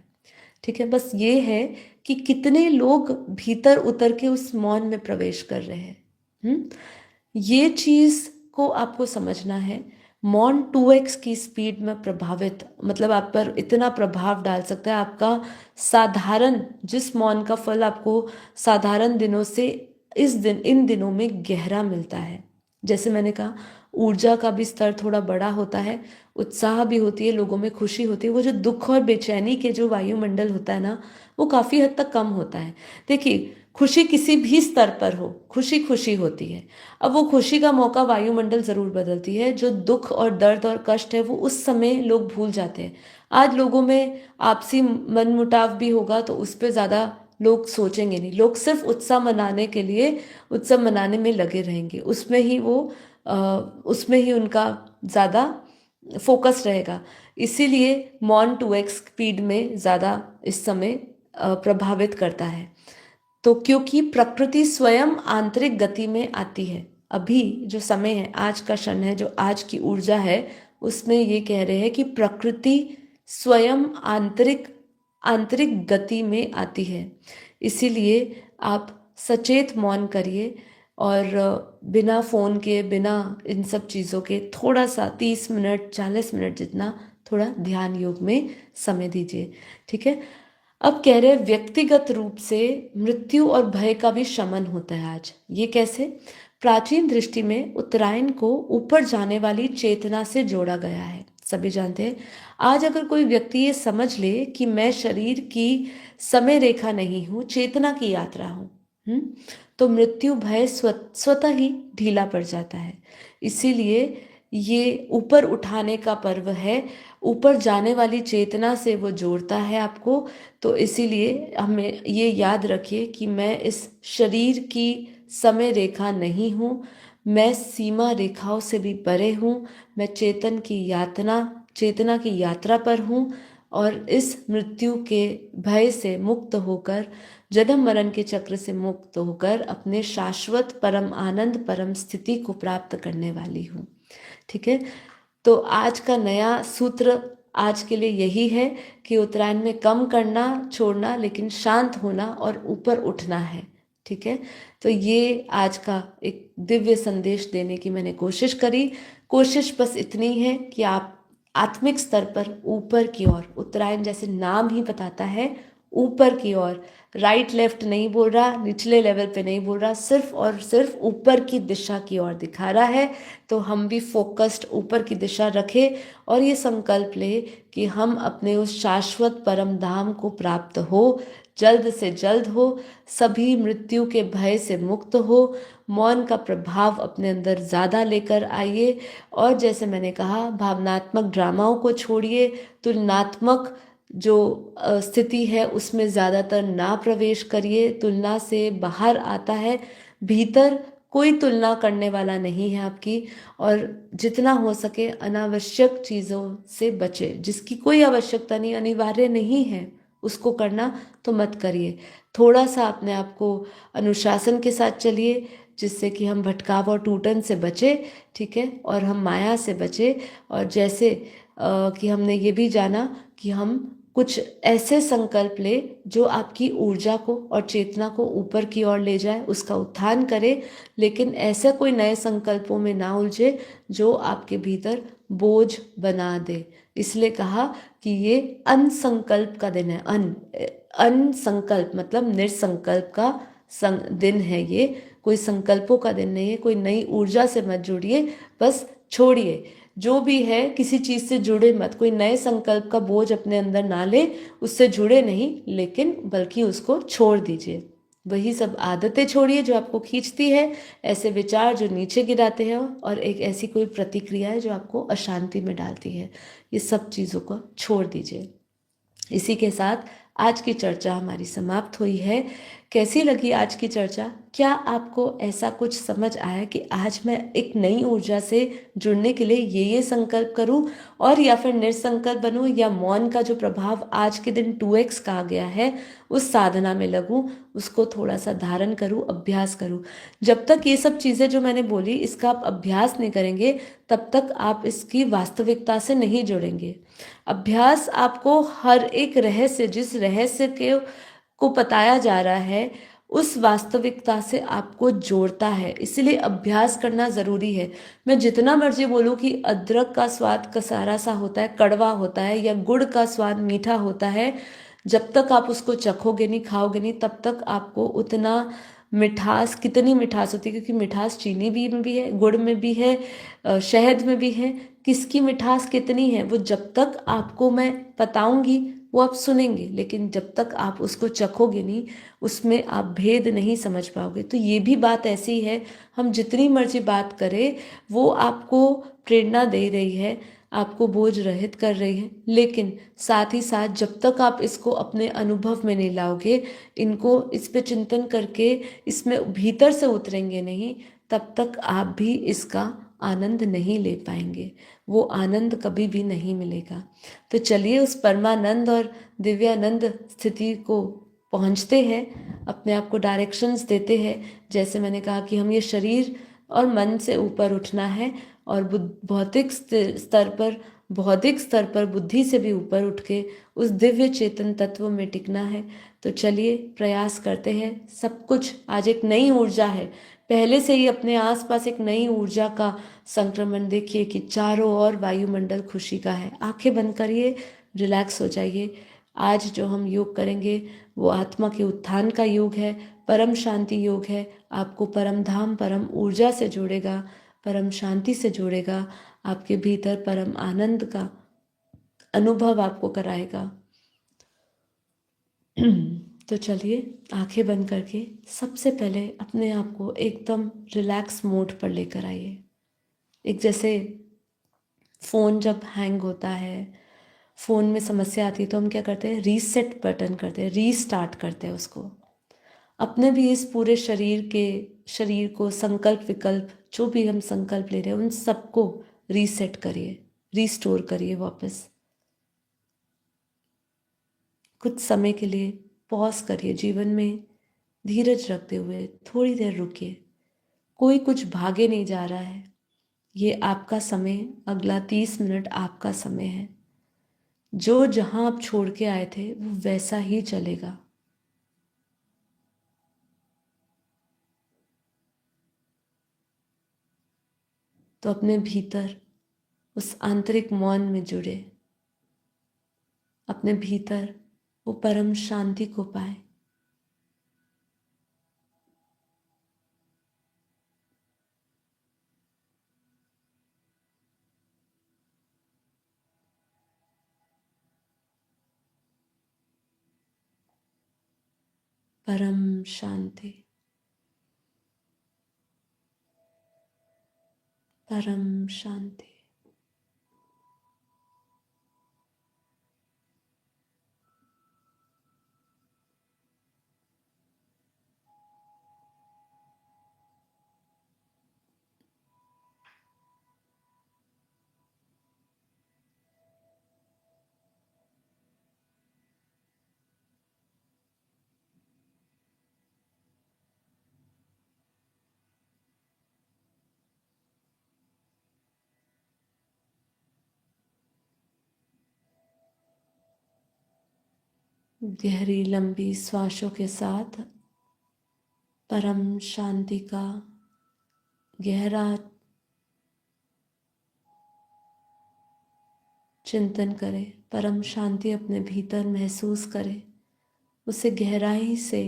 Speaker 1: ठीक है, बस ये है कि कितने लोग भीतर उतर के उस मौन में प्रवेश कर रहे हैं। ये चीज को आपको समझना है। मौन 2x की स्पीड में प्रभावित, मतलब आप पर इतना प्रभाव डाल सकता है, आपका साधारण जिस मौन का फल आपको साधारण दिनों से इन दिनों में गहरा मिलता है। जैसे मैंने कहा, ऊर्जा का भी स्तर थोड़ा बड़ा होता है, उत्साह भी होती है, लोगों में खुशी होती है, वो जो दुख और बेचैनी के जो वायुमंडल होता है ना, वो काफी हद तक कम होता है। देखिए, खुशी किसी भी स्तर पर हो, खुशी खुशी होती है। अब वो खुशी का मौका वायुमंडल जरूर बदलती है, जो दुख और दर्द और कष्ट है वो उस समय लोग भूल जाते हैं। आज लोगों में आपसी मनमुटाव भी होगा तो उस पर ज्यादा लोग सोचेंगे नहीं, लोग सिर्फ उत्सव मनाने के लिए उत्सव मनाने में लगे रहेंगे, उसमें ही उनका ज़्यादा फोकस रहेगा। इसीलिए मॉन 2x स्पीड में ज़्यादा इस समय प्रभावित करता है। तो क्योंकि प्रकृति स्वयं आंतरिक गति में आती है, अभी जो समय है, आज का क्षण है, जो आज की ऊर्जा है, उसमें ये कह रहे हैं कि प्रकृति स्वयं आंतरिक गति में आती है। इसीलिए आप सचेत मौन करिए और बिना फ़ोन के, बिना इन सब चीज़ों के थोड़ा सा 30 मिनट 40 मिनट जितना थोड़ा ध्यान योग में समय दीजिए। ठीक है। अब कह रहे हैं व्यक्तिगत रूप से मृत्यु और भय का भी शमन होता है आज। ये कैसे? प्राचीन दृष्टि में उत्तरायण को ऊपर जाने वाली चेतना से जोड़ा गया है, सभी जानते हैं। आज अगर कोई व्यक्ति ये समझ ले कि मैं शरीर की समय रेखा नहीं हूँ, चेतना की यात्रा हूँ, तो मृत्यु भय स्वतः ही ढीला पड़ जाता है। इसीलिए ये ऊपर उठाने का पर्व है, ऊपर जाने वाली चेतना से वो जोड़ता है आपको। तो इसीलिए हमें ये याद रखिए कि मैं इस शरीर की समय रेखा नहीं हूँ, मैं सीमा रेखाओं से भी परे हूँ, मैं चेतना की यात्रा पर हूँ और इस मृत्यु के भय से मुक्त होकर, जन्म मरण के चक्र से मुक्त होकर अपने शाश्वत परम आनंद, परम स्थिति को प्राप्त करने वाली हूँ। ठीक है। तो आज का नया सूत्र आज के लिए यही है कि उत्तरायण में कम करना, छोड़ना, लेकिन शांत होना और ऊपर उठना है। ठीक है। तो ये आज का एक दिव्य संदेश देने की मैंने कोशिश करी। कोशिश बस इतनी है कि आप आत्मिक स्तर पर ऊपर की ओर, उत्तरायण जैसे नाम ही बताता है, ऊपर की ओर, राइट लेफ्ट नहीं बोल रहा, निचले लेवल पे नहीं बोल रहा, सिर्फ और सिर्फ ऊपर की दिशा की ओर दिखा रहा है। तो हम भी फोकस्ड ऊपर की दिशा रखें और ये संकल्प ले कि हम अपने उस शाश्वत परम धाम को प्राप्त हो, जल्द से जल्द हो, सभी मृत्यु के भय से मुक्त हो, मौन का प्रभाव अपने अंदर ज़्यादा लेकर आइए। और जैसे मैंने कहा, भावनात्मक ड्रामाओं को छोड़िए, तुलनात्मक जो स्थिति है उसमें ज़्यादातर ना प्रवेश करिए। तुलना से बाहर आता है, भीतर कोई तुलना करने वाला नहीं है आपकी। और जितना हो सके अनावश्यक चीज़ों से बचे, जिसकी कोई आवश्यकता नहीं, अनिवार्य नहीं है उसको करना, तो मत करिए। थोड़ा सा अपने आप को अनुशासन के साथ चलिए, जिससे कि हम भटकाव और टूटन से बचे। ठीक है। और हम माया से बचे। और जैसे कि हमने ये भी जाना कि हम कुछ ऐसे संकल्प ले जो आपकी ऊर्जा को और चेतना को ऊपर की ओर ले जाए, उसका उत्थान करे। लेकिन ऐसे कोई नए संकल्पों में ना उलझे जो आपके भीतर बोझ बना दे। इसलिए कहा कि ये अनसंकल्प का दिन है। अनसंकल्प मतलब निर्संकल्प का दिन है। ये कोई संकल्पों का दिन नहीं है। कोई नई ऊर्जा से मत जुड़िए, बस छोड़िए। जो भी है किसी चीज़ से जुड़े मत, कोई नए संकल्प का बोझ अपने अंदर ना ले, उससे जुड़े नहीं, लेकिन बल्कि उसको छोड़ दीजिए। वही सब आदतें छोड़िए जो आपको खींचती है, ऐसे विचार जो नीचे गिराते हैं, और एक ऐसी कोई प्रतिक्रिया है जो आपको अशांति में डालती है। ये सब चीज़ों को छोड़ दीजिए। इसी के साथ आज की चर्चा हमारी समाप्त हुई है। कैसी लगी आज की चर्चा? क्या आपको ऐसा कुछ समझ आया कि आज मैं एक नई ऊर्जा से जुड़ने के लिए ये संकल्प करूं, और या फिर निर्संकल्प बनूं, या मौन का जो प्रभाव आज के दिन 2x का आ गया है उस साधना में लगूं, उसको थोड़ा सा धारण करूं, अभ्यास करूं। जब तक ये सब चीज़ें जो मैंने बोली इसका आप अभ्यास नहीं करेंगे, तब तक आप इसकी वास्तविकता से नहीं जुड़ेंगे। अभ्यास आपको हर एक रहस्य, जिस रहस्य को बताया जा रहा है, उस वास्तविकता से आपको जोड़ता है। इसलिए अभ्यास करना ज़रूरी है। मैं जितना मर्जी बोलूँ कि अदरक का स्वाद कसारा सा होता है, कड़वा होता है, या गुड़ का स्वाद मीठा होता है, जब तक आप उसको चखोगे नहीं, खाओगे नहीं, तब तक आपको उतना मिठास, कितनी मिठास होती है, क्योंकि मिठास चीनी में भी है, गुड़ में भी है, शहद में भी है। किसकी मिठास कितनी है वो जब तक आपको मैं बताऊंगी वो आप सुनेंगे, लेकिन जब तक आप उसको चखोगे नहीं, उसमें आप भेद नहीं समझ पाओगे। तो ये भी बात ऐसी है, हम जितनी मर्जी बात करें वो आपको प्रेरणा दे रही है। आपको बोझ रहित कर रही है, लेकिन साथ ही साथ जब तक आप इसको अपने अनुभव में नहीं लाओगे, इनको इस पे चिंतन करके इसमें भीतर से उतरेंगे नहीं, तब तक आप भी इसका आनंद नहीं ले पाएंगे। वो आनंद कभी भी नहीं मिलेगा। तो चलिए उस परमानंद और दिव्यानंद स्थिति को पहुंचते हैं, अपने आप को डायरेक्शंस देते हैं। जैसे मैंने कहा कि हम ये शरीर और मन से ऊपर उठना है और भौतिक स्तर पर, बौद्धिक स्तर पर बुद्धि से भी ऊपर उठ के उस दिव्य चेतन तत्व में टिकना है। तो चलिए प्रयास करते हैं। सब कुछ आज एक नई ऊर्जा है, पहले से ही अपने आसपास एक नई ऊर्जा का संक्रमण देखिए कि चारों ओर वायुमंडल खुशी का है। आंखें बंद करिए, रिलैक्स हो जाइए। आज जो हम योग करेंगे वो आत्मा के उत्थान का योग है, परम शांति योग है। आपको परम धाम, परम ऊर्जा से जोड़ेगा, परम शांति से जोड़ेगा, आपके भीतर परम आनंद का अनुभव आपको कराएगा। तो चलिए आंखें बंद करके सबसे पहले अपने आप को एकदम रिलैक्स मोड पर लेकर आइए। एक जैसे फ़ोन जब हैंग होता है, फ़ोन में समस्या आती है, तो हम क्या करते हैं, रीसेट बटन करते हैं, रीस्टार्ट करते हैं उसको। अपने भी इस पूरे शरीर को संकल्प विकल्प जो भी हम संकल्प ले रहे हैं उन सबको रीसेट करिए, रीस्टोर करिए वापस। कुछ समय के लिए पॉज करिए, जीवन में धीरज रखते हुए थोड़ी देर रुकिए। कोई कुछ भागे नहीं जा रहा है, ये आपका समय, अगला 30 मिनट आपका समय है। जो जहां आप छोड़ के आए थे वो वैसा ही चलेगा। तो अपने भीतर उस आंतरिक मौन में जुड़े, अपने भीतर वो परम शांति को पाए। परम शांति, परम शांति। गहरी लंबी श्वासों के साथ परम शांति का गहरा चिंतन करें। परम शांति अपने भीतर महसूस करें, उसे गहराई से,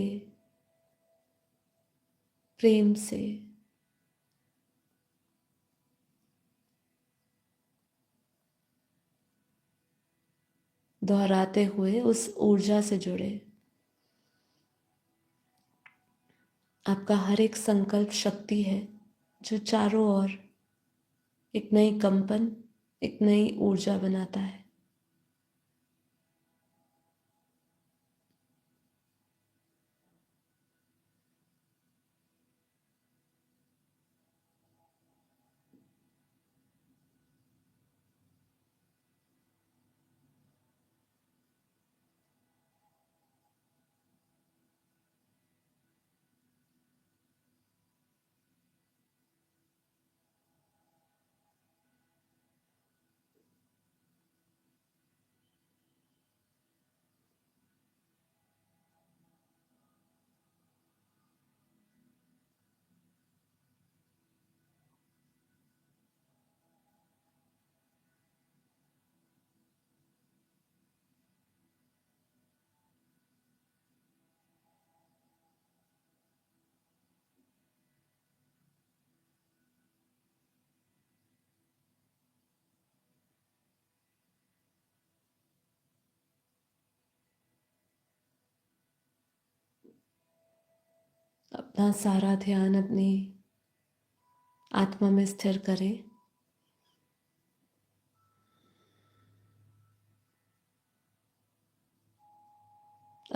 Speaker 1: प्रेम से। दोहराते हुए उस ऊर्जा से जुड़े। आपका हर एक संकल्प शक्ति है जो चारों ओर एक नई कंपन, एक नई ऊर्जा बनाता है। अपना सारा ध्यान अपनी आत्मा में स्थिर करें।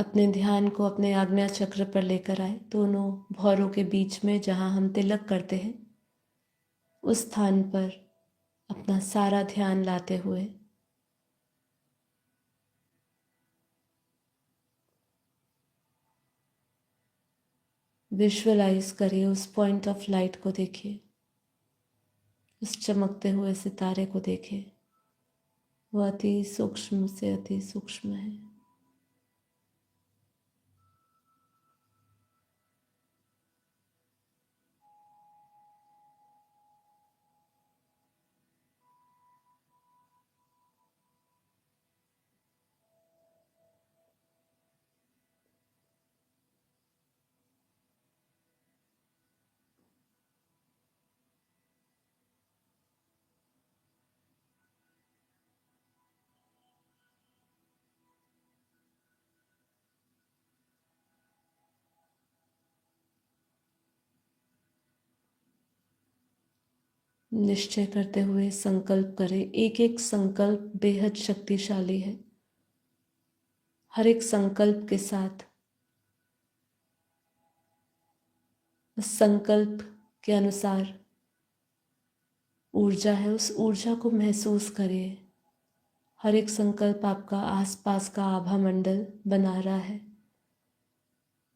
Speaker 1: अपने ध्यान को अपने आज्ञा चक्र पर लेकर आए, दोनों भौरों के बीच में जहाँ हम तिलक करते हैं उस स्थान पर अपना सारा ध्यान लाते हुए विजुअलाइज करिए, उस पॉइंट ऑफ लाइट को देखिए, उस चमकते हुए सितारे को देखिए। वह अति सूक्ष्म से अति सूक्ष्म है। निश्चय करते हुए संकल्प करें। एक एक संकल्प बेहद शक्तिशाली है। हर एक संकल्प के साथ उस संकल्प के अनुसार ऊर्जा है, उस ऊर्जा को महसूस करिए। हर एक संकल्प आपका आसपास का आभा मंडल बना रहा है।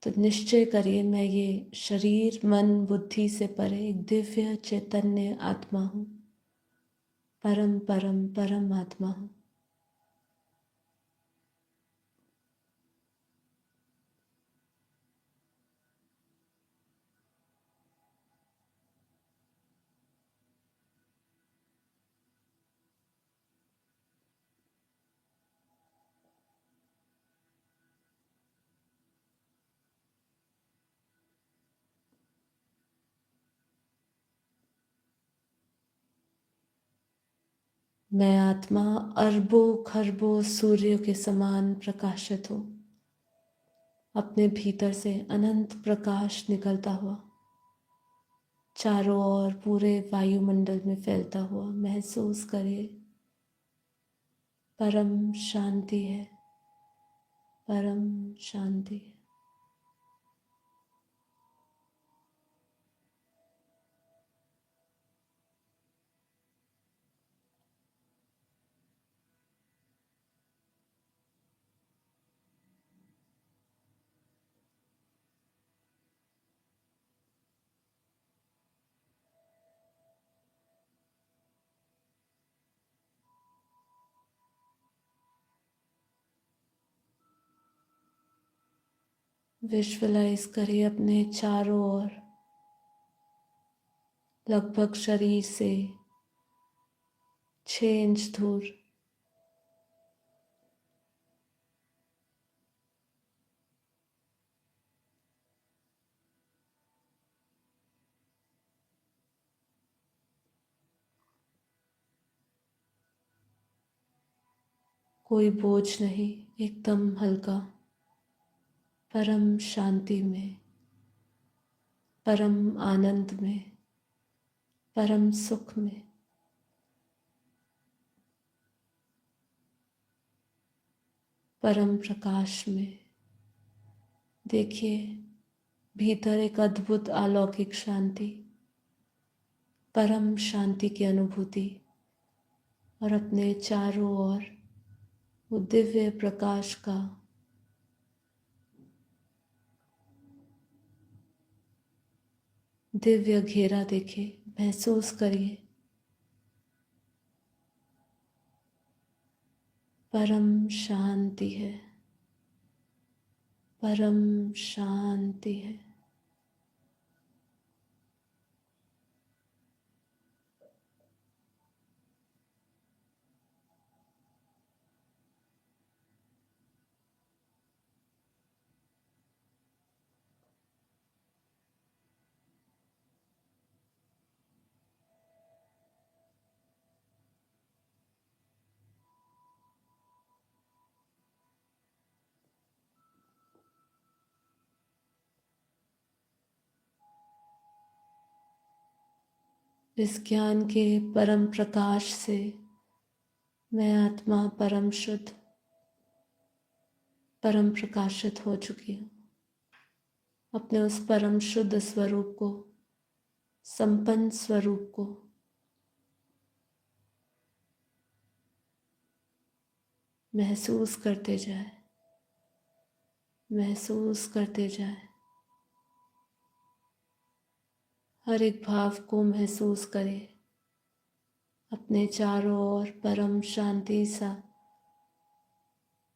Speaker 1: तो निश्चय करिए, मैं ये शरीर मन बुद्धि से परे एक दिव्य चैतन्य आत्मा हूँ, परम परम परम आत्मा हूँ। मैं आत्मा अरबों खरबों सूर्यों के समान प्रकाशित हूँ। अपने भीतर से अनंत प्रकाश निकलता हुआ चारों ओर पूरे वायुमंडल में फैलता हुआ महसूस करिए। परम शांति है, परम शांति है। विजुअलाइज करिए अपने चारों ओर, लगभग शरीर से 6 इंच दूर कोई बोझ नहीं, एकदम हल्का, परम शांति में, परम आनंद में, परम सुख में। परम प्रकाश में देखिए भीतर एक अद्भुत अलौकिक शांति, परम शांति की अनुभूति, और अपने चारों ओर वो दिव्य प्रकाश का दिव्य घेरा देखिए, महसूस करिए। परम शांति है, परम शांति है। इस ज्ञान के परम प्रकाश से मैं आत्मा परम शुद्ध, परम प्रकाशित हो चुकी हूँ। अपने उस परम शुद्ध स्वरूप को, संपन्न स्वरूप को महसूस करते जाए, महसूस करते जाए। हर एक भाव को महसूस करें। अपने चारों ओर परम शांति सा,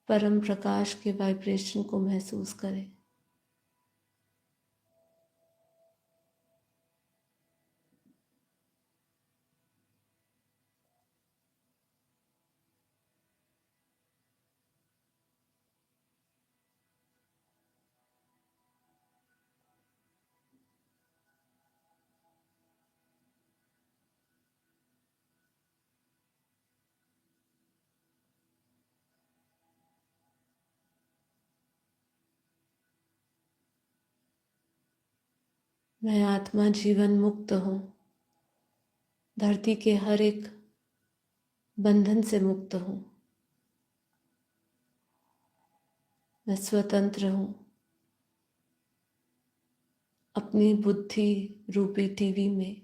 Speaker 1: परम प्रकाश के वाइब्रेशन को महसूस करें। मैं आत्मा जीवन मुक्त हूँ। धरती के हर एक बंधन से मुक्त हूँ। मैं स्वतंत्र हूँ। अपनी बुद्धि रूपी टीवी में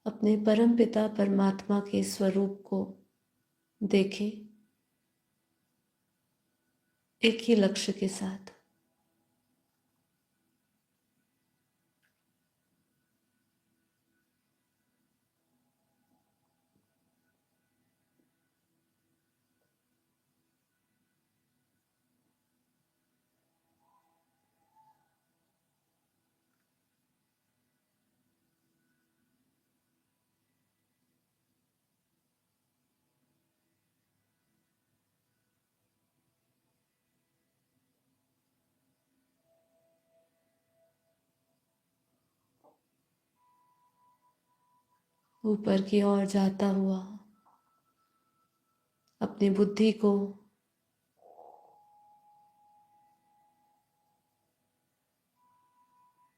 Speaker 1: अपने परम पिता परमात्मा के स्वरूप को देखें, एक ही लक्ष्य के साथ। ऊपर की ओर जाता हुआ अपनी बुद्धि को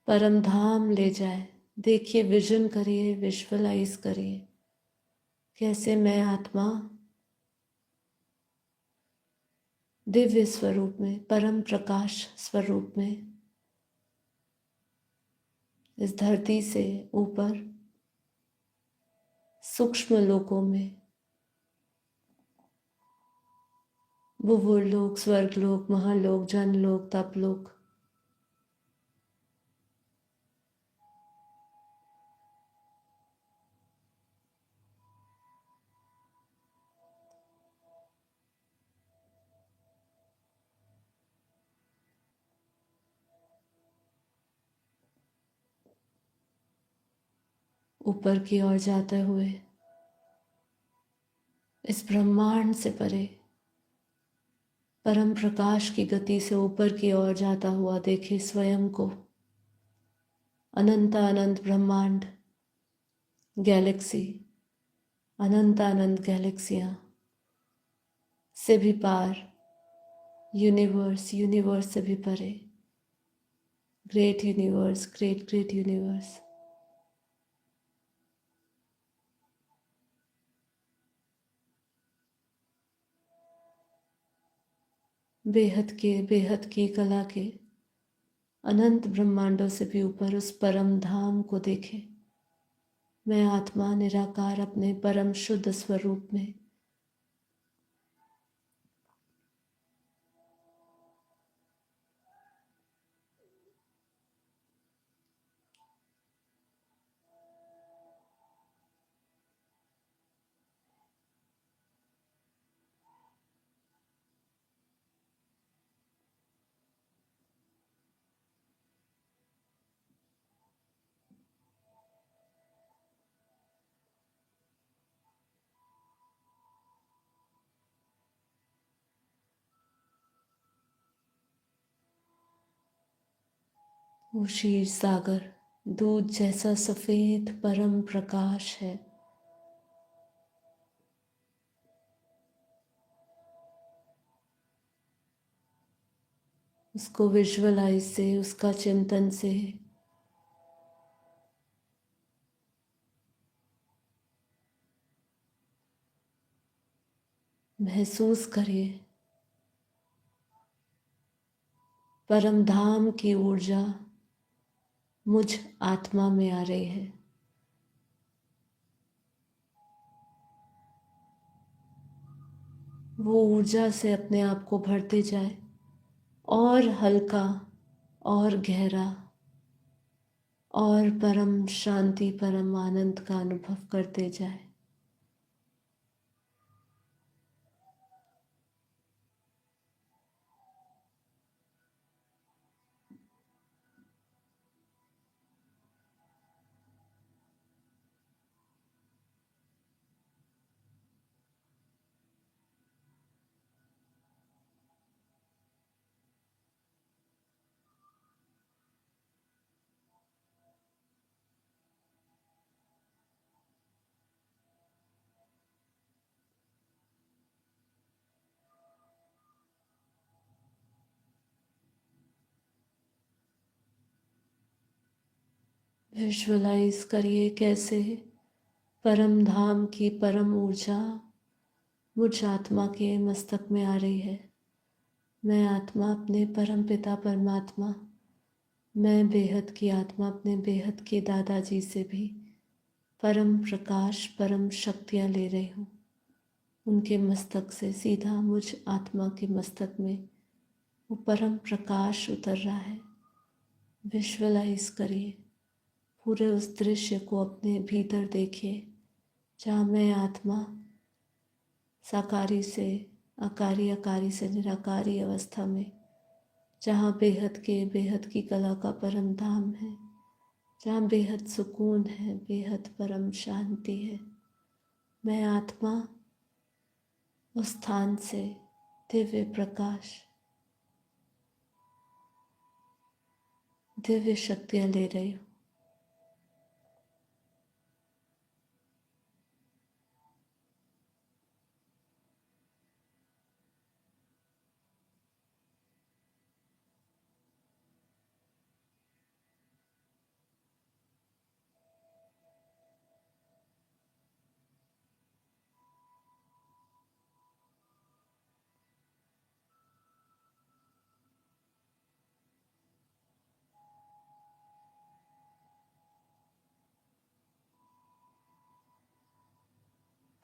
Speaker 1: परम धाम ले जाए। देखिए, विजन करिए, विजुअलाइज करिए कैसे मैं आत्मा दिव्य स्वरूप में, परम प्रकाश स्वरूप में इस धरती से ऊपर सूक्ष्म लोकों में, भुवर लोक, स्वर्ग लोक, महालोक, जनलोक, तपलोक, ऊपर की ओर जाते हुए इस ब्रह्मांड से परे परम प्रकाश की गति से ऊपर की ओर जाता हुआ देखिए स्वयं को। अनंत अनंत ब्रह्मांड, गैलेक्सी, अनंत अनंत गैलेक्सियां से भी पार, यूनिवर्स, यूनिवर्स से भी परे, great universe, great great universe. बेहद की कला के अनंत ब्रह्मांडों से भी ऊपर उस परम धाम को देखें। मैं आत्मा निराकार अपने परम शुद्ध स्वरूप में वो क्षीर सागर, दूध जैसा सफेद परम प्रकाश है। उसको विजुअलाइज से, उसका चिंतन से महसूस करिए परम धाम की ऊर्जा मुझ आत्मा में आ रही है। वो ऊर्जा से अपने आप को भरते जाए और हल्का और गहरा और परम शांति परम आनंद का अनुभव करते जाए। विजुअलाइज करिए कैसे परम धाम की परम ऊर्जा मुझ आत्मा के मस्तक में आ रही है। मैं आत्मा अपने परम पिता परमात्मा, मैं बेहद की आत्मा अपने बेहद के दादाजी से भी परम प्रकाश परम शक्तियाँ ले रही हूँ। उनके मस्तक से सीधा मुझ आत्मा के मस्तक में वो परम प्रकाश उतर रहा है। विजुअलाइज करिए, पूरे उस दृश्य को अपने भीतर देखिए जहाँ मैं आत्मा साकारी से आकारी, आकारी से निराकारी अवस्था में, जहाँ बेहद की कला का परम धाम है, जहाँ बेहद सुकून है, बेहद परम शांति है। मैं आत्मा उस स्थान से दिव्य प्रकाश, दिव्य शक्तियाँ ले रही हूँ।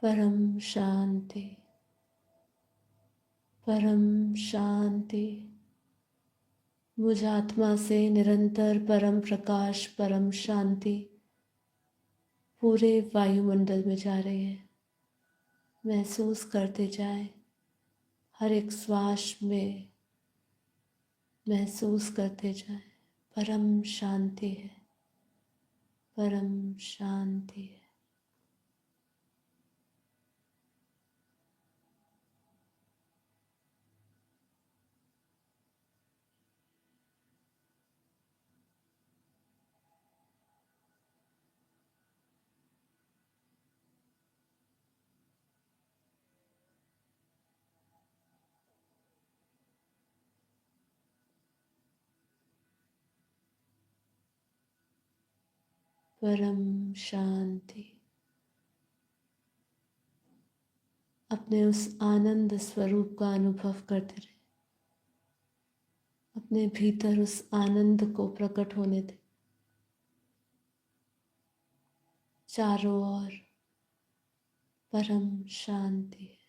Speaker 1: परम शांति, परम शांति। मुझ आत्मा से निरंतर परम प्रकाश परम शांति पूरे वायुमंडल में जा रही है। महसूस करते जाए, हर एक श्वास में महसूस करते जाए, परम शांति है, परम शांति है। परम शांति। अपने उस आनंद स्वरूप का अनुभव करते रहे, अपने भीतर उस आनंद को प्रकट होने दे। चारों ओर परम शांति है।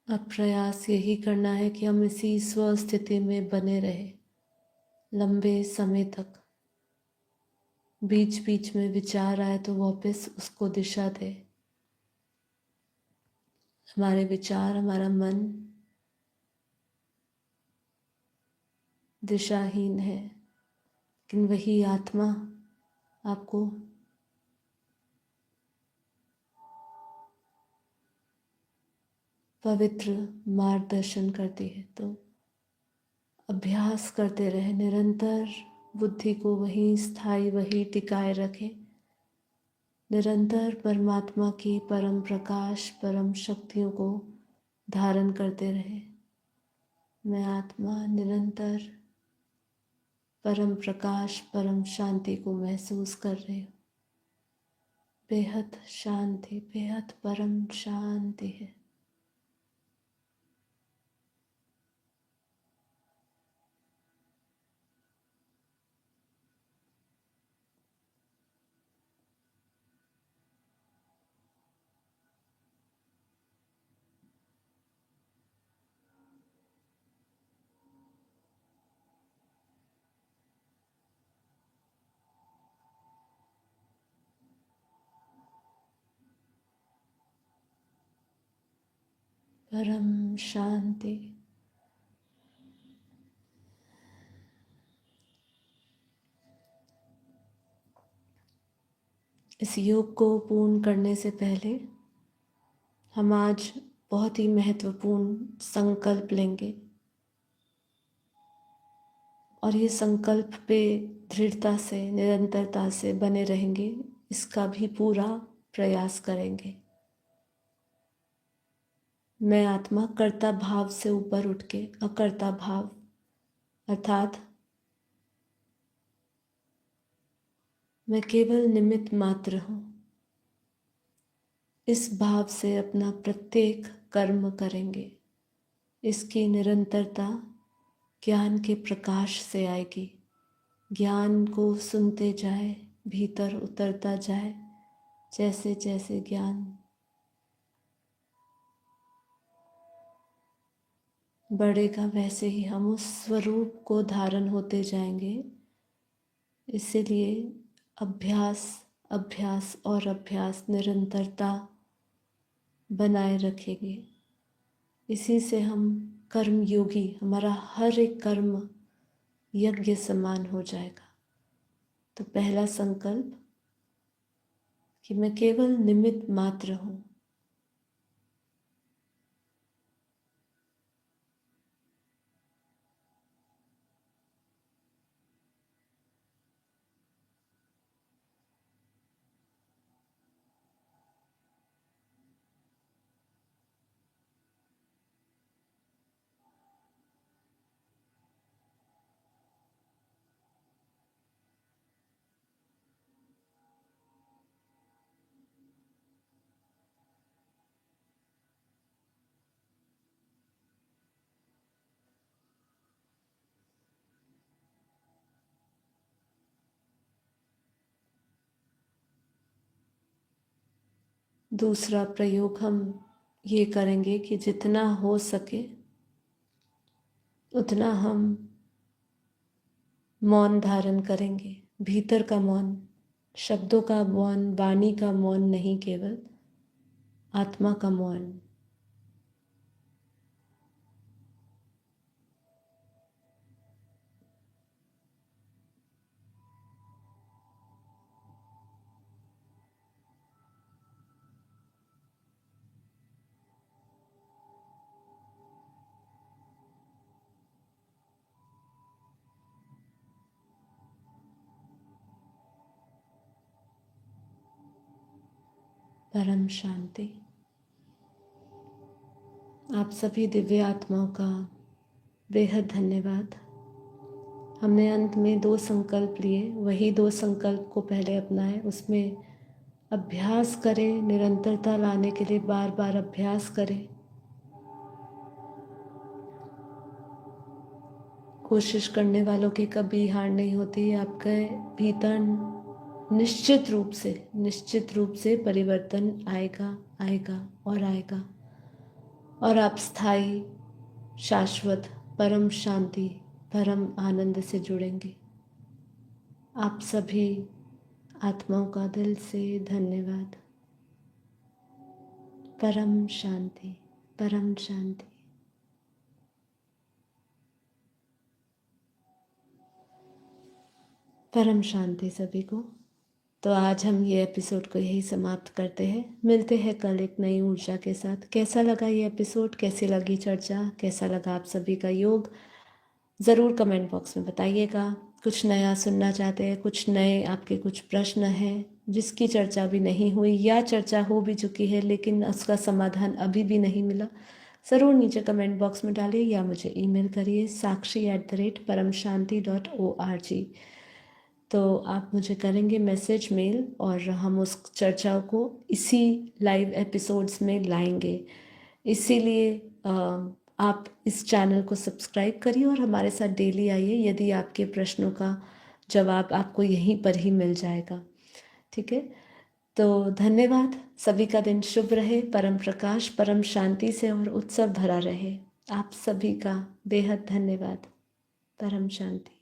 Speaker 1: अब प्रयास यही करना है कि हम इसी स्वस्थिति में बने रहे, लंबे समय तक बीच बीच में विचार आए तो वापस उसको दिशा दे। हमारे विचार, हमारा मन दिशाहीन है, लेकिन वही आत्मा आपको पवित्र मार्गदर्शन करती है। तो अभ्यास करते रहे, निरंतर बुद्धि को वहीं स्थायी, वहीं टिकाए रखें। निरंतर परमात्मा की परम प्रकाश, परम शक्तियों को धारण करते रहे। मैं आत्मा निरंतर परम प्रकाश, परम शांति को महसूस कर रही हूँ। बेहद शांति, बेहद परम शांति है। परम शांति। इस योग को पूर्ण करने से पहले हम आज बहुत ही महत्वपूर्ण संकल्प लेंगे और ये संकल्प पे दृढ़ता से, निरंतरता से बने रहेंगे, इसका भी पूरा प्रयास करेंगे। मैं आत्मा कर्ता भाव से ऊपर उठ के अकर्ता भाव, अर्थात मैं केवल निमित्त मात्र हूँ, इस भाव से अपना प्रत्येक कर्म करेंगे। इसकी निरंतरता ज्ञान के प्रकाश से आएगी। ज्ञान को सुनते जाए, भीतर उतरता जाए। जैसे जैसे ज्ञान बढ़ेगा वैसे ही हम उस स्वरूप को धारण होते जाएंगे। इसीलिए अभ्यास, अभ्यास और अभ्यास, निरंतरता बनाए रखेंगे। इसी से हम कर्म योगी, हमारा हर एक कर्म यज्ञ समान हो जाएगा। तो पहला संकल्प कि मैं केवल निमित्त मात्र हूँ। दूसरा प्रयोग हम ये करेंगे कि जितना हो सके उतना हम मौन धारण करेंगे। भीतर का मौन, शब्दों का मौन, वाणी का मौन नहीं, केवल आत्मा का मौन। परम शांति। आप सभी दिव्य आत्माओं का बेहद धन्यवाद। हमने अंत में 2 संकल्प लिए, वही 2 संकल्प को पहले अपनाएं, उसमें अभ्यास करें, निरंतरता लाने के लिए बार बार अभ्यास करें। कोशिश करने वालों की कभी हार नहीं होती। आपके भीतर निश्चित रूप से परिवर्तन आएगा, आएगा और आएगा, और आप स्थायी, शाश्वत, परम शांति परम आनंद से जुड़ेंगे। आप सभी आत्माओं का दिल से धन्यवाद। परम शांति, परम शांति। परम शांति सभी को। तो आज हम ये एपिसोड को यही समाप्त करते हैं। मिलते हैं कल एक नई ऊर्जा के साथ। कैसा लगा ये एपिसोड, कैसी लगी चर्चा, कैसा लगा आप सभी का योग, ज़रूर कमेंट बॉक्स में बताइएगा। कुछ नया सुनना चाहते हैं, कुछ नए आपके कुछ प्रश्न हैं जिसकी चर्चा भी नहीं हुई या चर्चा हो भी चुकी है लेकिन उसका समाधान अभी भी नहीं मिला, ज़रूर नीचे कमेंट बॉक्स में डालिए या मुझे ईमेल करिए sakshi@paramshanti.org। तो आप मुझे करेंगे मैसेज, मेल, और हम उस चर्चा को इसी लाइव एपिसोड्स में लाएंगे। इसीलिए आप इस चैनल को सब्सक्राइब करिए और हमारे साथ डेली आइए। यदि आपके प्रश्नों का जवाब आपको यहीं पर ही मिल जाएगा। ठीक है, तो धन्यवाद। सभी का दिन शुभ रहे, परम प्रकाश, परम शांति से और उत्सव भरा रहे। आप सभी का बेहद धन्यवाद। परम शांति।